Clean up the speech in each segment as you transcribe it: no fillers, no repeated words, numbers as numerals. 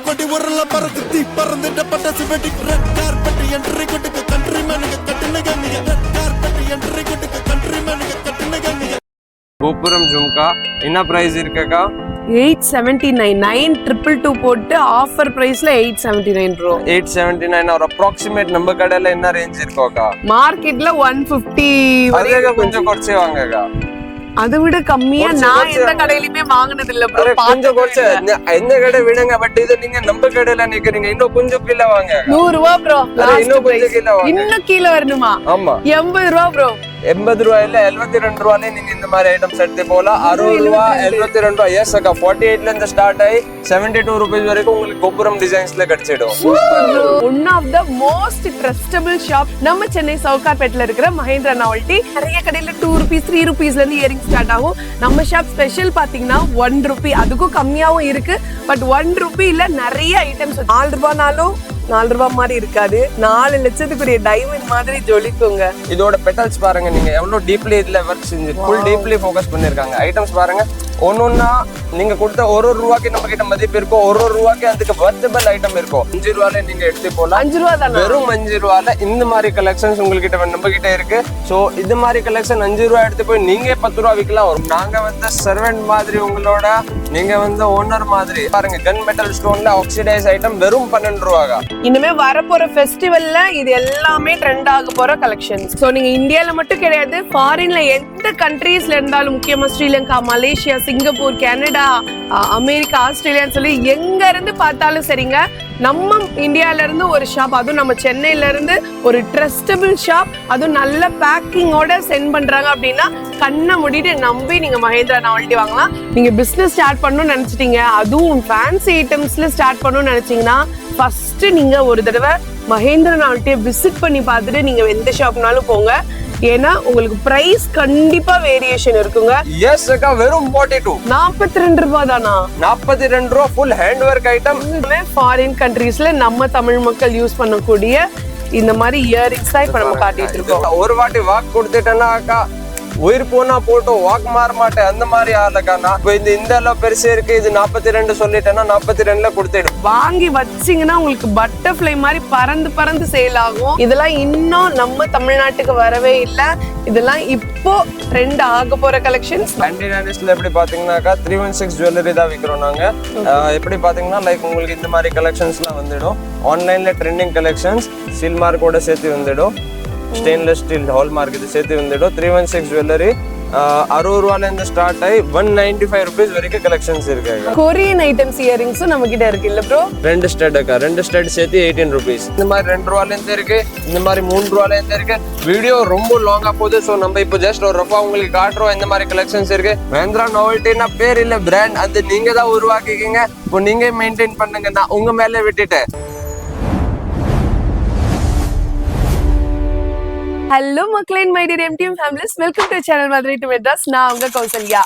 படி உரல பறந்து தீ பறந்துட்ட பட்டாசு வெடி ரெட் கார்பெட் என்ட்ரி கொட்டுக்கு கண்ட்ரி மேனுங்க கட்டுனுங்க நீங்க ரெட் கார்பெட் என்ட்ரி கொட்டுக்கு கண்ட்ரி மேனுங்க கட்டுனுங்க நீங்க கோபுரம் ஜும்கா என்ன பிரைஸ் இருக்கக்கா 879 9222 போட்டு ஆஃபர் பிரைஸ்ல 879 ப்ரோ 879 ஒரு அப்ராக்சிமேட் நம்ம கடையில என்ன ரேஞ்ச் இருக்கோக்கா மார்க்கெட்ல 150 அதேக கொஞ்சம் குறைச்சு வாங்கக்கா அதை விட கம்மியா நான் எந்த கடையிலுமே வாங்குனது இல்ல ப்ரோ கொஞ்சம் குறைச்சு எந்த கடை விடுங்க பட் இது நீங்க நம்ம கடையில நிக்கிறீங்க இன்னும் கொஞ்சம் கீழே வாங்க 100 ரூபாய் ப்ரோ இன்னும் கொஞ்சம் கீழே வாங்க இன்னும் கீழே வரணுமா ஆமா 80 ரூபாய் ப்ரோ 80 ரூபாயில 72 ரூபாயில நீங்க இந்த மாதிரி ஐட்டம்ஸ் எடுத்து போலாம் 60 ரூபாய் 72 ரூபாய் எஸ் அக்கா 48 ல இருந்து ஸ்டார்ட் ஆகி 72 ரூபீஸ் வரைக்கும் உங்களுக்கு கோபுரம் டிசைன்ஸ்ல கிடைச்சிடும் one of the most trustable shop நம்ம சென்னை சவுகார்பேட்ல இருக்கிற மஹேந்திரா நாவல்டி நிறைய கடையில 2 ரூபீஸ் 3 ரூபீஸ்ல இருந்து இயரிங் ஸ்டார்ட் ஆகும் நம்ம ஷாப் ஸ்பெஷல் பாத்தீங்கன்னா 1 ரூபி அதுக்கும் கம்மியாவும் இருக்கு பட் 1 ரூபில நிறைய ஐட்டம்ஸ் 4 ரூபாய்னாலும் 4 ரூபாய் மாதிரி இருக்காது 4 லட்சத்துக்குரிய டைமண்ட் மாதிரி ஜொலிக்குங்க இதோட பெட்டல்ஸ் பாருங்க நீங்க எவ்வளவு டீப்லி இதுல ஒர்க் செஞ்சு ஃபுல் டீப்லி ஃபோக்கஸ் பண்ணிருக்காங்க ஐட்டம்ஸ் பாருங்க ஒன்னொன்னா நீங்க கொடுத்த ஒரு ரூபாய்க்கு நம்ம கிட்ட மதிப்பு இருக்கும் ஒரு ரூபாய்க்கு அதுக்கு வர்த்தபிள் ஐட்டம் இருக்கும் 5 ரூபாயில நீங்க எடுத்து போலாம் 5 ரூபாய் தானே வெறும் 5 ரூபாயில இந்த மாதிரி கலெக்ஷன்ஸ் உங்ககிட்ட நம்ம கிட்ட இருக்கு சோ இது மாதிரி கலெக்ஷன் 5 ரூபாய் எடுத்து போய் நீங்க 10 ரூபாய் விற்கலாம் நாங்க வந்து சர்வெண்ட் மாதிரி உங்களோட நீங்க வந்து ஓனர் மாதிரி பாருங்க கன் மெட்டல் ஸ்டோன்ல ஆக்சிடைஸ் ஐட்டம் வெறும் 12 ரூபாய் இனிமே வரப்போற ஃபெஸ்டிவல்ல இது எல்லாமே ட்ரெண்ட் ஆக போற கலெக்ஷன்ஸ் சோ நீங்க இந்தியால மட்டும் கிடையாது ஃபாரின்ல எந்த கண்ட்ரீஸ்ல இருந்தாலும் முக்கியமா Sri Lanka Malaysia Singapore Canada America ஆஸ்திரேலியான்னு சொல்லி எங்க இருந்து பார்த்தாலும் சரிங்க நம்ம இந்தியால இருந்து ஒரு ஷாப் அதுவும் நம்ம சென்னையில இருந்து ஒரு ட்ரஸ்டபிள் ஷாப் அதுவும் நல்ல பேக்கிங்கோட சென்ட் பண்றாங்க அப்படின்னா கண்ணை மூடிட்டு நம்பி நீங்க மஹேந்திரா நாவல்டி வாங்கலாம் நீங்க பிசினஸ் ஸ்டார்ட் பண்ணணும்னு நினைச்சிட்டீங்க அதுவும் ஃபேன்சி ஐட்டம்ஸ்ல ஸ்டார்ட் பண்ணணும்னு நினைச்சீங்கன்னா ஃபர்ஸ்ட் நீங்க ஒரு தடவை மஹேந்திரா நாவல்டியை விசிட் பண்ணி பார்த்துட்டு நீங்க எந்த ஷாப்னாலும் போங்க ஏன்னா உங்களுக்கு பிரைஸ் கண்டிப்பா வேரியேஷன் இருக்குங்க எஸ் அக்கா வெறும் 42 42 ரூபாய் தானா 42 ரூபாய் full hand work item foreign கண்ட்ரீஸ்ல நம்ம தமிழ் மக்கள் யூஸ் பண்ணக்கூடிய இந்த மாதிரி இயரிங்ஸ் தான் இப்ப நம்ம காட்டிட்டு இருக்கோம் ஒரு வாட்டி வாக் கொடுத்துட்டேன்னா அக்கா உயிர் போனா போட்டோம் வாக் மாற மாட்டேன் அந்த மாதிரி ஆளுக்கா நான் இப்போ இந்த அளவு பெருசு இருக்கு இது 42 சொல்லிட்டேன்னா 42ல கொடுத்துடும் வாங்கி வச்சீங்கன்னா உங்களுக்கு பட்டர்ஃப்ளை மாதிரி பறந்து பறந்து சேல் ஆகும் இதெல்லாம் இன்னும் நம்ம தமிழ்நாட்டுக்கு வரவே இல்லை இதெல்லாம் இப்போ ட்ரெண்ட் ஆக போற கலெக்ஷன்ஸ் ல எப்படி பாத்தீங்கன்னாக்கா 316 ஜுவல்லரி தான் விற்கிறோம் நாங்க எப்படி பாத்தீங்கன்னா லைக் உங்களுக்கு இந்த மாதிரி கலெக்ஷன்ஸ்லாம் வந்துடும் ஆன்லைன்ல ட்ரெண்டிங் கலெக்ஷன்ஸ் சீல் மார்க்கோட சேர்த்து வந்துடும் ஸ்டெயின்லெஸ் ஸ்டீல் ஹால்மார்க் இது சேர்த்து வந்துடும் 316 ஜுவல்லரி 60 ரூபாயில இருந்து ஸ்டார்ட் ஆகி 195 ரூபீஸ் வரைக்கும் கலெக்ஷன்ஸ் இருக்கு கொரியன் ஐட்டம்ஸ் இயரிங்ஸும் நம்ம கிட்ட இருக்கு இல்ல ப்ரோ 2 ஸ்டட் அக்கா 2 ஸ்டட் சேர்த்து 18 ரூபீஸ் இந்த மாதிரி 2 ரூபாயில இருந்து இருக்கு இந்த மாதிரி 3 ரூபாயில இருந்து இருக்கு வீடியோ ரொம்ப லாங்கா போகுது ஸோ நம்ம இப்போ ஜஸ்ட் ஒரு ரஃபா உங்களுக்கு காட்டுறோம் இந்த மாதிரி கலெக்ஷன்ஸ் இருக்கு மஹேந்திரா நாவல்டினா பேர் இல்ல பிராண்ட் அது நீங்க தான் உருவாக்கிக்கீங்க இப்போ நீங்க மெயின்டைன் பண்ணுங்க நான் உங்க மேல விட்டுட்டேன் ஹலோ மக்களே my dear MTM families welcome to channel Madurai to Madras நான் உங்க கௌசல்யா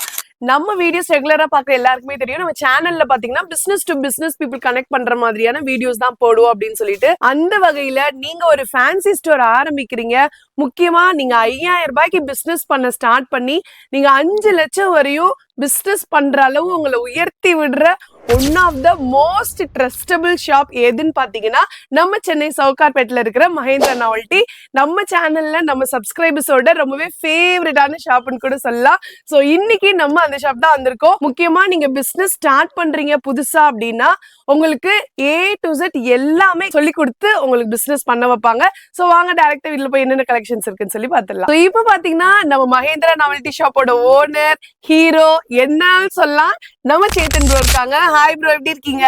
நம்ம வீடியோஸ் ரெகுலரா பாக்குற எல்லாருக்குமே தெரியும் நம்ம சேனல்ல பாத்தீங்கன்னா business to business people connect பண்ற மாதிரியான வீடியோஸ் தான் போடுவோம் அப்படின்னு சொல்லிட்டு அந்த வகையில நீங்க ஒரு ஃபேன்சி ஸ்டோர் ஆரம்பிக்கிறீங்க முக்கியமா நீங்க 5000 ரூபாய்க்கு பிசினஸ் பண்ண ஸ்டார்ட் பண்ணி நீங்க 5 லட்சம் வரையும் பிசினஸ் பண்ற அளவு உங்களை உயர்த்தி விடுற one of the most trustable shop எதுன்னு பாத்தீங்கன்னா நம்ம சென்னை சவுகார்பேட்ல இருக்கிற மஹேந்திரா நாவல்டி நம்ம சேனல்ல நம்ம சப்ஸ்கிரைபர்ஸோட ரொம்பவே ஃபேவரட்டான ஷாப்னு கூட சொல்லலாம் சோ இன்னைக்கு நம்ம அந்த ஷாப் தான் வந்திருக்கோம் முக்கியமா நீங்க பிசினஸ் ஸ்டார்ட் பண்றீங்க புதுசா அப்படின்னா உங்களுக்கு A to Z எல்லாமே சொல்லி கொடுத்து உங்களுக்கு பிசினஸ் பண்ண வைப்பாங்க சோ வாங்க டைரக்டா வீட்ல போய் என்னென்ன கலெக்ஷன்ஸ் இருக்குன்னு சொல்லி பாத்துடலாம் சோ இப்போ பாத்தீங்கன்னா நம்ம மஹேந்திரா நாவல்டி ஷாப்போட ஓனர் ஹீரோ என்னன்னு சொல்லலாம் நம்ம சேத்தன் ப்ரோ இருக்காங்க ஹாய் ப்ரோ எப்படி இருக்கீங்க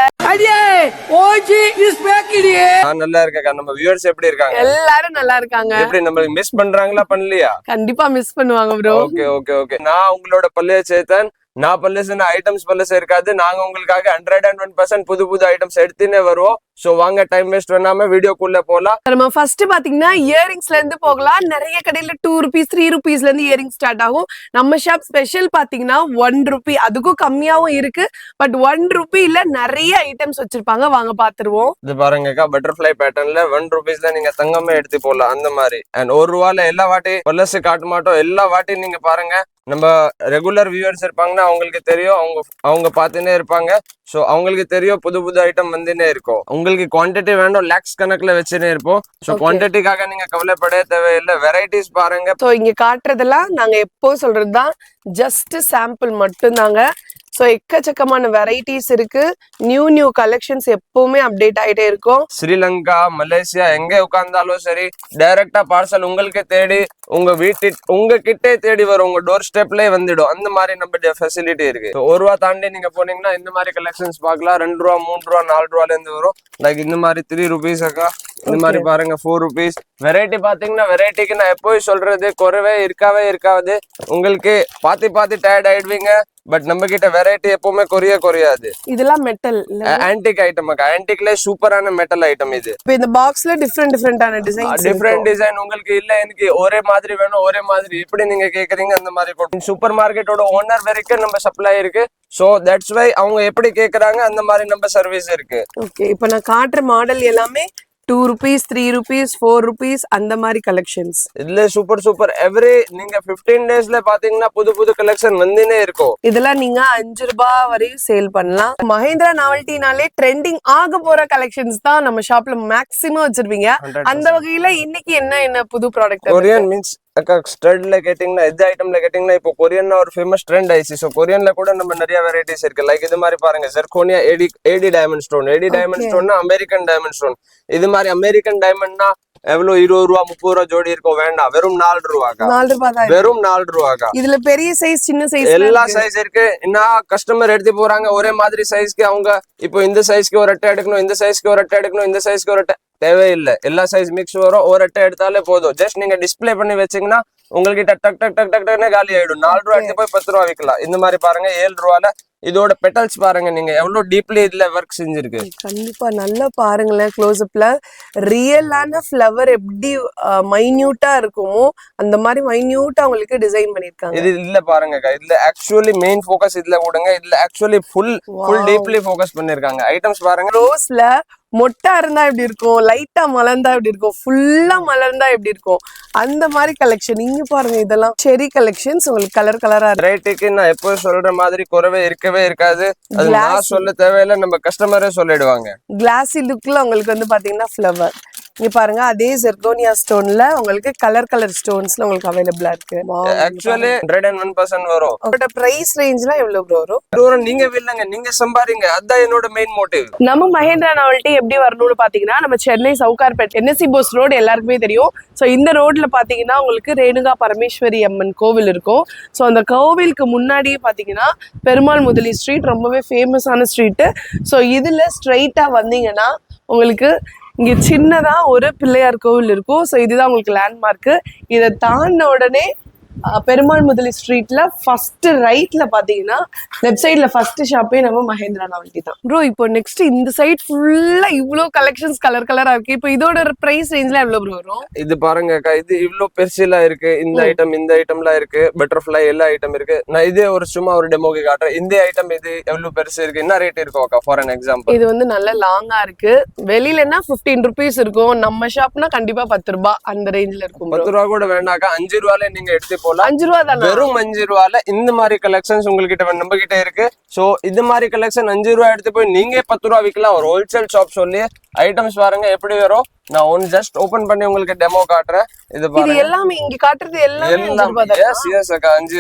நான் நல்லா இருக்கேன் நம்ம வியூவர்ஸ் எப்படி இருக்காங்க எல்லாரும் நல்லா இருக்காங்க எப்படி நம்ம மிஸ் பண்றாங்களா பண்ணலையா கண்டிப்பா மிஸ் பண்ணுவாங்க ப்ரோ ஓகே ஓகே ஓகே நான் உங்களோட பள்ளிய சேத்தன் நான் பல்லசுன்னா ஐட்டம்ஸ் பல்லஸ் இருக்காது நாங்க உங்களுக்காக 101% புது புது ஐட்டம்ஸ் எடுத்துனே வருவோம் சோ வாங்க டைம் வேஸ்ட் பண்ணாம வீடியோக்குள்ள போலாம் நம்ம ஃபர்ஸ்ட் பாத்தீங்கன்னா இயரிங்ஸ்ல இருந்து போகலாம் நிறைய கடையில 2 ரூபீஸ் 3 ரூபீஸ்ல இருந்து இயரிங் ஸ்டார்ட் ஆகும் நம்ம ஷாப் ஸ்பெஷல் பாத்தீங்கன்னா 1 ரூபி அதுக்கும் கம்மியாவும் இருக்கு பட் 1 ரூபில நிறைய ஐட்டம்ஸ் வச்சிருப்பாங்க வாங்க பாத்துருவோம் இது பாருங்கக்கா பட்டர்ஃபிளை பேட்டர்ன்ல 1 ரூபீஸ்ல நீங்க தங்கமே எடுத்து போடலாம் அந்த மாதிரி அண்ட் 1 ரூபால எல்லா வாட்டி பல்லஸ் காட்ட மாட்டோம் எல்லா வாட்டி நீங்க பாருங்க நம்ம ரெகுலர் வியூவர்ஸ் இருப்பாங்கன்னா அவங்களுக்கு தெரியும், அவங்க பார்த்துன்னே இருப்பாங்க. ஸோ அவங்களுக்கு தெரியும் புது புது ஐட்டம் வந்துன்னே இருக்கும். உங்களுக்கு குவான்டிட்டி வேணும், லேக்ஸ் கணக்குல வச்சுன்னே இருப்போம். ஸோ குவான்டிட்டிக்காக நீங்க கவலைப்படவே தேவையில்லை. வெரைட்டிஸ் பாருங்க. ஸோ இங்க காட்டுறதெல்லாம் நாங்க எப்போ சொல்றதுதான் ஜஸ்ட் சாம்பிள் மட்டும்தாங்க. ஸோ எக்கச்சக்கமான வெரைட்டிஸ் இருக்கு. நியூ கலெக்ஷன்ஸ் எப்பவுமே அப்டேட் ஆயிட்டே இருக்கும். ஸ்ரீலங்கா, மலேசியா எங்க உட்கார்ந்தாலும் சரி, டைரக்டா பார்சல் உங்களுக்கு தேடி உங்க கிட்டே தேடி வரும். உங்க டோர் ஸ்டெப்லயே வந்துடும். அந்த மாதிரி நம்ம ஃபெசிலிட்டி இருக்கு. ₹1 தாண்டி நீங்க போனீங்கன்னா இந்த மாதிரி கலெக்ஷன்ஸ் பார்க்கலாம். ₹2, ₹3, ₹4 இருந்து வரும். லைக் இந்த மாதிரி ₹3 அக்கா. இந்த மாதிரி பாருங்க ₹4. வெரைட்டி பாத்தீங்கன்னா வெரைட்டிக்கு நான் எப்போயும் சொல்றது குறைவே இருக்காது. உங்களுக்கு பாத்தி டயர்ட் ஆயிடுவீங்க. பட் நம்ம கிட்ட வெரைட்டி எப்பவுமே குறையாது. இதெல்லாம் மெட்டல் ஆன்டிக் ஐட்டம் அக்கா. ஆன்டிக்ல சூப்பரான மெட்டல் ஐட்டம் இது. இந்த பாக்ஸ்ல டிஃபரெண்டான டிசைன் உங்களுக்கு இல்ல எனக்கு ஒரே மாதிரி வேணும், ஒரே மாதிரி எப்படி நீங்க கேக்குறீங்க அந்த மாதிரி சூப்பர் மார்க்கெட்டோட ஓனர் வரைக்கும் நம்ம சப்ளை இருக்கு. சோ தட்ஸ் வை அவங்க எப்படி கேக்குறாங்க அந்த மாதிரி நம்ம சர்வீஸ் இருக்கு. ஓகே, இப்போ நான் காட்டுற மாடல் எல்லாமே ₹2, ₹3, ₹4 அந்த மாதிரி கலெக்ஷன்ஸ். இதுல சூப்பர் எவ்ரி நீங்க 15 டேஸ்ல பாத்தீங்கன்னா புது கலெக்ஷன் வந்துனே இருக்கும். இதெல்லாம் நீங்க ₹5 வரையும் சேல் பண்ணலாம். மஹேந்திரா நாவல்ட்டினாலே ட்ரெண்டிங் ஆக போற கலெக்ஷன்ஸ் தான் நம்ம ஷாப்ல மேக்ஸிமம் வச்சிருப்பீங்க. அந்த வகையில இன்னைக்கு என்ன புது ப்ராடக்ட்? கொரியன் மீன்ஸ் அக்கா ஸ்டட்ல கேட்டீங்கன்னா எந்த ஐட்டம்ல கேட்டீங்கன்னா இப்போ கொரியன்ல ஒரு ஃபேமஸ் ட்ரெண்ட் ஆயிடுச்சு. ஸோ கொரியன்ல கூட நம்ம நிறைய வெரைட்டிஸ் இருக்கு. லைக் இது மாதிரி பாருங்க, ஜெர்கோனியா ஏடி டைமண்ட் ஸ்டோன். ஏடி டைமண்ட் ஸ்டோன்னா அமெரிக்கன் டைமண்ட் ஸ்டோன். இது மாதிரி அமெரிக்கன் டைமண்ட்னா எவ்வளவு ₹20, ₹30 ஜோடி இருக்கும். வேண்டாம், வெறும் ₹4. வெறும் ₹4. இதுல பெரிய சைஸ், சின்ன சைஸ் எல்லா சைஸ் இருக்கு. என்ன கஸ்டமர் எடுத்து போறாங்க ஒரே மாதிரி சைஸ்க்கு. அவங்க இப்போ இந்த சைஸ்க்கு ஒரு அட்டை எடுக்கணும், இந்த சைஸ்க்கு ஒரு அட்டை எடுக்கணும், இந்த சைஸ்க்கு ஒரு அட்டை தேவையில்லை. எல்லா சைஸ் மிக்ஸ் வரும். ஒரு அட்டை எடுத்தாலே போதும். ஜஸ்ட் நீங்க டிஸ்பிளே பண்ணி வச்சீங்கன்னா உங்ககிட்ட டக் காலி ஆயிடும். ₹4 எடுத்து போய் ₹10 விற்கலாம். இந்த மாதிரி பாருங்க ₹7. இதோட பெட்டல்ஸ் பாருங்க நீங்க எவ்வளவு டீப்லி இதுல ஒர்க் செஞ்சிருக்கு. கண்டிப்பா நல்லா பாருங்களேன் க்ளோஸ் அப்ல. ரியலான ஃப்ளவர் எப்படி மைன்யூட்டா இருக்குமோ அந்த மாதிரி மைன்யூட்டா உங்களுக்கு டிசைன் பண்ணிருக்காங்க. இது இல்ல பாருங்க, இதுல ஆக்சுவலி மெயின் ஃபோக்கஸ் இதுல கொடுங்க. இதுல ஆக்சுவலி ஃபுல் டீப்லி ஃபோக்கஸ் பண்ணிருக்காங்க. ஐட்டம்ஸ் பாருங்க. ரோஸ்ல மொட்டா இருந்தா எப்படி இருக்கும், லைட்டா மலர்ந்தா எப்படி இருக்கும், ஃபுல்லா மலர்ந்தா எப்படி இருக்கும், அந்த மாதிரி கலெக்ஷன். இங்க பாருங்க, இதெல்லாம் செரி கலெக்ஷன்ஸ். உங்களுக்கு கலரா வெரைட்டிக்கு நான் எப்போ சொல்ற மாதிரி குறைவே இருக்கவே இருக்காது. அது நான் சொல்ல தேவையில்லை, நம்ம கஸ்டமரே சொல்லிடுவாங்க. கிளாஸி லுக்ல உங்களுக்கு வந்து பாத்தீங்கன்னா ஃப்ளவர். இங்க பாருங்க, அதே ஜெர்கோனியா ஸ்டோன்ல உங்களுக்கு கலர் ஸ்டோன்ஸ்ல உங்களுக்கு அவைலபிளா இருக்கு. ஆக்சுவலி 101% வரும். உங்களோட பிரைஸ் ரேஞ்ச்லாம் எவ்வளவு ப்ரோ வரும்? நீங்க வில்லுங்க, நீங்க சம்பாதிங்க. அதான் என்னோட மெயின் மோட்டிவ். நம்ம மஹேந்திரா நாவல்ட்டி எப்படி வரணும்னு பாத்தீங்கன்னா, நம்ம சென்னை சவுகார்பேட் NSC போஸ் ரோடு எல்லாருக்குமே தெரியும். ஸோ இந்த ரோட்ல பாத்தீங்கன்னா உங்களுக்கு ரேணுகா பரமேஸ்வரி அம்மன் கோவில் இருக்கும். ஸோ அந்த கோவிலுக்கு முன்னாடியே பாத்தீங்கன்னா பெருமாள் முதலி ஸ்ட்ரீட் ரொம்பவே ஃபேமஸான ஸ்ட்ரீட்டு. ஸோ இதுல ஸ்ட்ரைட்டா வந்தீங்கன்னா உங்களுக்கு இங்க சின்னதா ஒரு பிள்ளையார் கோவில் இருக்கும். ஸோ இதுதான் உங்களுக்கு லேண்ட்மார்க்கு. இதை தாண்டின உடனே பெருமாள் முதலி ஸ்ட்ரீட்ல ஃபர்ஸ்ட் ரைட்ல பாத்தீங்கன்னா லெஃப்ட் சைட்ல ஃபர்ஸ்ட் ஷாப்பே நம்ம மஹேந்திரா நாவல்ட்டி தான். ப்ரோ இப்போ நெக்ஸ்ட் இந்த சைட் ஃபுல்லா இவ்ளோ கலெக்ஷன்ஸ் கலரா இருக்கு. இப்போ இதோட பிரைஸ் ரேஞ்ச்ல எவ்வளவு ப்ரோ வரும்? இது பாருங்க அக்கா, இது இவ்ளோ பெருசுலாம் இருக்கு. இந்த ஐட்டம்லாம் இருக்கு. பட்டர்ஃப்ளை எல்லா ஐட்டம் இருக்கு. நான் இதே ஒரு சும்மா ஒரு டெமோக்கு காட்டுறேன். இந்த ஐட்டம் இது எவ்வளவு பெருசு இருக்கு, என்ன ரேட் இருக்கும் அக்கா? ஃபார் an எக்ஸாம்பிள், இது வந்து நல்ல லாங்கா இருக்கு. வெளியிலன்னா ₹15 இருக்கும். நம்ம ஷாப்னா கண்டிப்பா ₹10 அந்த ரேஞ்ச்ல இருக்கும். ₹10 கூட வேண்டாக்கா, ₹5 நீங்க எடுத்து போலாம். ₹5 தான். வெறும் ₹5 இந்த மாதிரி கலெக்ஷன்ஸ் உங்ககிட்ட நம்ம கிட்ட இருக்கு. சோ இது மாதிரி கலெக்ஷன் ₹5 எடுத்து போய் நீங்க ₹10 விற்கலாம். ஒரு ஹோல்சேல் ஷாப் சொல்லி ஐட்டம்ஸ் பாருங்க எப்படி வரும். நான் ஒன்னு ஜஸ்ட் ஓபன் பண்ணி உங்களுக்கு டெமோ காட்டுறேன். இது பாருங்க, எல்லாமே இங்க காட்டுறது எல்லாமே ₹5 எஸ் எஸ் அக்கா. ₹5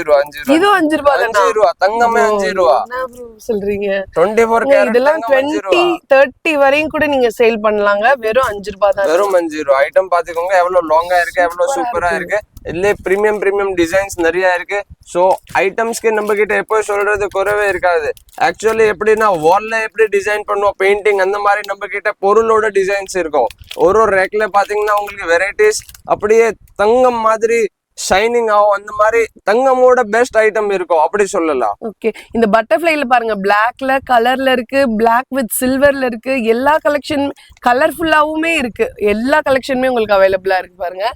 இது ₹5 ₹5 தங்கமே ₹5. என்ன ப்ரோ சொல்றீங்க? 24 கேரட் இதெல்லாம் 20 30 வரையும் கூட நீங்க சேல் பண்ணலாங்க. வெறும் ₹5 தான். வெறும் ₹5. ஐட்டம் பாத்துக்கோங்க எவ்வளவு லாங்கா இருக்கு, எவ்வளவு சூப்பரா இருக்கு. இதுல பிரீமியம் டிசைன்ஸ் நிறைய இருக்கு. சோ ஐட்டம்ஸ்க்கு நம்ம கிட்ட எப்போ சொல்றது குறைவே இருக்காது. ஆக்சுவலி எப்படின்னா வால்ல எப்படி டிசைன் பண்ணுவோம் பெயிண்டிங், அந்த மாதிரி நம்ம கிட்ட பொருளோட டிசைன்ஸ் இருக்கும். ஒரு ரேக்ல பாத்தீங்கன்னா உங்களுக்கு வெரைட்டிஸ் அப்படியே தங்கம் மாதிரி ஷைனிங் ஆகும். அந்த மாதிரி தங்கமோட பெஸ்ட் ஐட்டம் இருக்கும் அப்படி சொல்லலாம். ஓகே, இந்த பட்டர்ஃப்ளைல பாருங்க, பிளாக்ல கலர்ல இருக்கு, பிளாக் வித் சில்வர்ல இருக்கு. எல்லா கலெக்ஷன் கலர்ஃபுல்லாவுமே இருக்கு. எல்லா கலெக்ஷனுமே உங்களுக்கு அவைலபிளா இருக்கு. பாருங்க,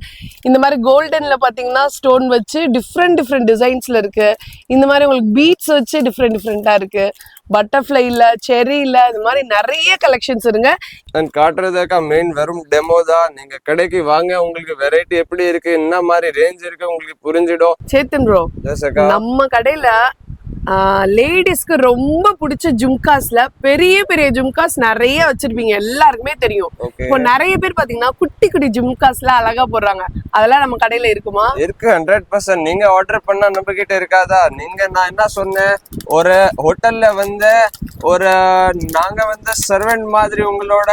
இந்த மாதிரி கோல்டன்ல பாத்தீங்கன்னா ஸ்டோன் வச்சு டிஃப்ரெண்ட் டிசைன்ஸ்ல இருக்கு. இந்த மாதிரி உங்களுக்கு பீட்ஸ் வச்சு டிஃப்ரெண்டா இருக்கு. பட்டர்ஃப்ளைல, செரியில, இது மாதிரி நிறைய கலெக்ஷன்ஸ் இருங்க. நான் காட்டுறதுக்கா மெயின் வெறும் டெமோ தான். நீங்க கடைக்கு வாங்க, உங்களுக்கு வெரைட்டி எப்படி இருக்கு, என்ன மாதிரி ரேஞ்ச் இருக்கு உங்களுக்கு புரிஞ்சிடும். சேத்தன் ப்ரோ, எஸ் அக்கா. நம்ம கடையில லேடிஸ்க்கு ரொம்ப பிடிச்ச ஜும்காஸ்ல பெரிய பெரிய ஜும்காஸ் நிறைய வச்சிருப்பீங்க, எல்லாருக்குமே தெரியும். இப்போ நிறைய பேர் பாத்தீங்கன்னா குட்டி குட்டி ஜும்காஸ்ல அழகா போடுறாங்க, அதெல்லாம் நம்ம கடையில இருக்குமா? இருக்கு, 100%. நீங்க ஆர்டர் பண்ணா நம்ம கிட்ட இருக்காதா? நான் என்ன சொன்னேன், ஒரு ஹோட்டல்ல நாங்க சர்வெண்ட் மாதிரி உங்களோட,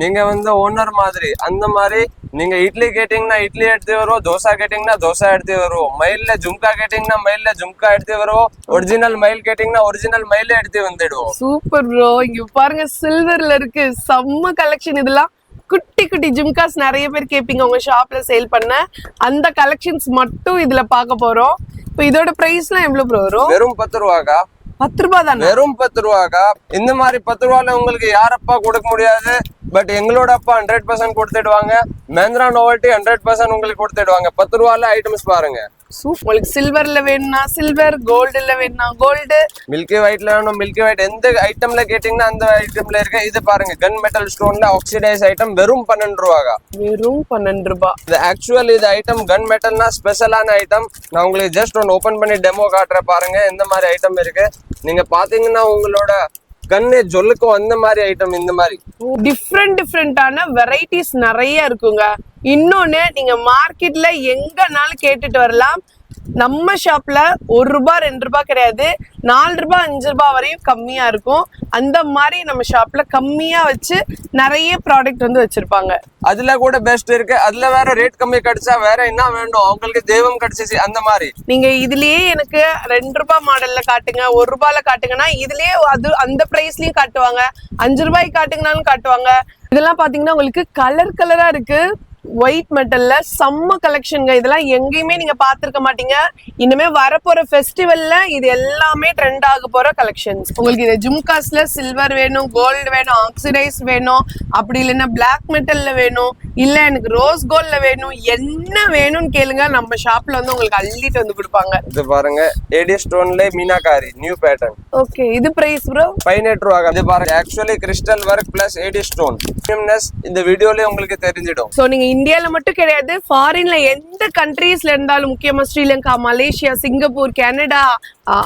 நீங்க ஓனர் மாதிரி. அந்த மாதிரி நீங்க இட்லி கேட்டீங்கன்னா இட்லி எடுத்து வருவோம், தோசை கேட்டீங்கன்னா தோசை எடுத்து வருவோம், மயில்ல ஜும்கா கேட்டீங்கன்னா மயில்ல ஜும்கா எடுத்து வருவோம், ஒரிஜினல் மயில் கேட்டீங்கன்னா ஒரிஜினல் மயில எடுத்து வந்துடுவோம். சூப்பர் ப்ரோ, இங்க பாருங்க சில்வர்ல இருக்கு, செம்ம கலெக்ஷன். இதெல்லாம் குட்டி குட்டி ஜும்காஸ் நிறைய பேர் கேட்பீங்க உங்க ஷாப்ல சேல் பண்ண, அந்த கலெக்ஷன்ஸ் மட்டும் இதுல பார்க்க போறோம். இப்போ இதோட பிரைஸ்லாம் எவ்வளவு ப்ரோ வரும்? வெறும் 10 ரூபாக்கா. 10 ரூபாய் தானே? வெறும் 10 ரூபாக்கா. இந்த மாதிரி 10 ரூபால உங்களுக்கு யாரப்பா கொடுக்க முடியாது, பட் எங்களோட அப்பா 100% கொடுத்துடுவாங்க. மஹிந்திரா நோவல்டி 100% உங்களுக்கு கொடுத்துடுவாங்க. 10 ரூபால ஐட்டம்ஸ் பாருங்க. உங்களுக்கு சில்வர்ல வேணும்னா சில்வர், கோல்டுல வேணும்னா கோல்டு, மில்கி ஒயிட்ல வேணும் மில்கி ஒயிட், எந்த ஐட்டம்ல கேட்டீங்கன்னா அந்த ஐட்டம்ல இருக்கு. இது பாருங்க, கன் மெட்டல் ஸ்டோன்ல ஆக்சிடைஸ் ஐட்டம், வெறும் 12 ரூபாக்கா. வெறும் 12 ரூபாய். இது ஆக்சுவலி இது ஐட்டம் கன் மெட்டல்னா ஸ்பெஷலான ஐட்டம். நான் உங்களுக்கு ஜஸ்ட் ஒன்று ஓபன் பண்ணி டெமோ காட்டுறேன் பாருங்க, எந்த மாதிரி ஐட்டம் இருக்கு. நீங்க பாத்தீங்கன்னா உங்களோட கண்ணே ஜொல்லுக்கும் அந்த மாதிரி ஐட்டம். இந்த மாதிரி டிஃப்ரெண்டான வெரைட்டிஸ் நிறைய இருக்குங்க. இன்னொன்னு, நீங்க மார்க்கெட்ல எங்கனாலும் கேட்டுட்டு வரலாம், நம்ம ஷாப்ல 1 ரூபாய் 2 ரூபாய் கிடையாது, 4 ரூபாய் 5 ரூபாய் வரையும் கம்மியா இருக்கும். அந்த மாதிரி நம்ம ஷாப்ல கம்மியா வச்சு நிறைய ப்ராடக்ட் வச்சிருப்பாங்க. அதுல கூட பெஸ்ட் இருக்கு, அதுல வேற ரேட் கம்மி கிடைச்சா வேற என்ன வேணும், அவங்களுக்கு தெய்வம் கிடைச்சிச்சு. அந்த மாதிரி நீங்க இதுலயே எனக்கு 2 ரூபாய் மாடல்ல காட்டுங்க, 1 ரூபாய்ல காட்டுங்கன்னா இதுலயே அது அந்த பிரைஸ்லயும் காட்டுவாங்க, 5 ரூபாய்க்கு காட்டுங்கனாலும் காட்டுவாங்க. இதெல்லாம் பாத்தீங்கன்னா உங்களுக்கு கலர் கலரா இருக்கு, ஒயிட் மெட்டல்ல செம்ம கலெக்ஷன்ங்க. இதெல்லாம் எங்கேயுமே நீங்க பாத்திருக்க மாட்டீங்க. இனிமே வரப்போற ஃபெஸ்டிவல்ல இது எல்லாமே ட்ரெண்ட் ஆக போற கலெக்ஷன்ஸ். உங்களுக்கு இது ஜும்காஸ்ல சில்வர் வேணும், கோல்டு வேணும், ஆக்சிடைஸ் வேணும், அப்படி இல்லைன்னா பிளாக் மெட்டல்ல வேணும், இல்ல எனக்கு ரோஸ் கோல்ட்ல வேணும், என்ன வேணும்னு கேளுங்க, நம்ம ஷாப்ல உங்களுக்கு அள்ளிட்டு கொடுப்பாங்க. இது பாருங்க, ஏடி ஸ்டோன்ல மீனாகாரி நியூ பேட்டர்ன். ஓகே, இது பிரைஸ் ப்ரோ 18 ரூபாய். இது பாருங்க, actually crystal work plus AD stone. இந்த வீடியோல உங்களுக்கு தெரிஞ்சிடும். சோ நீங்க இந்தியால மட்டும் கிடையாது, ஃபாரின்ல எந்த கண்ட்ரீஸ்ல இருந்தாலும், முக்கியமா Sri Lanka, Malaysia, Singapore, Canada,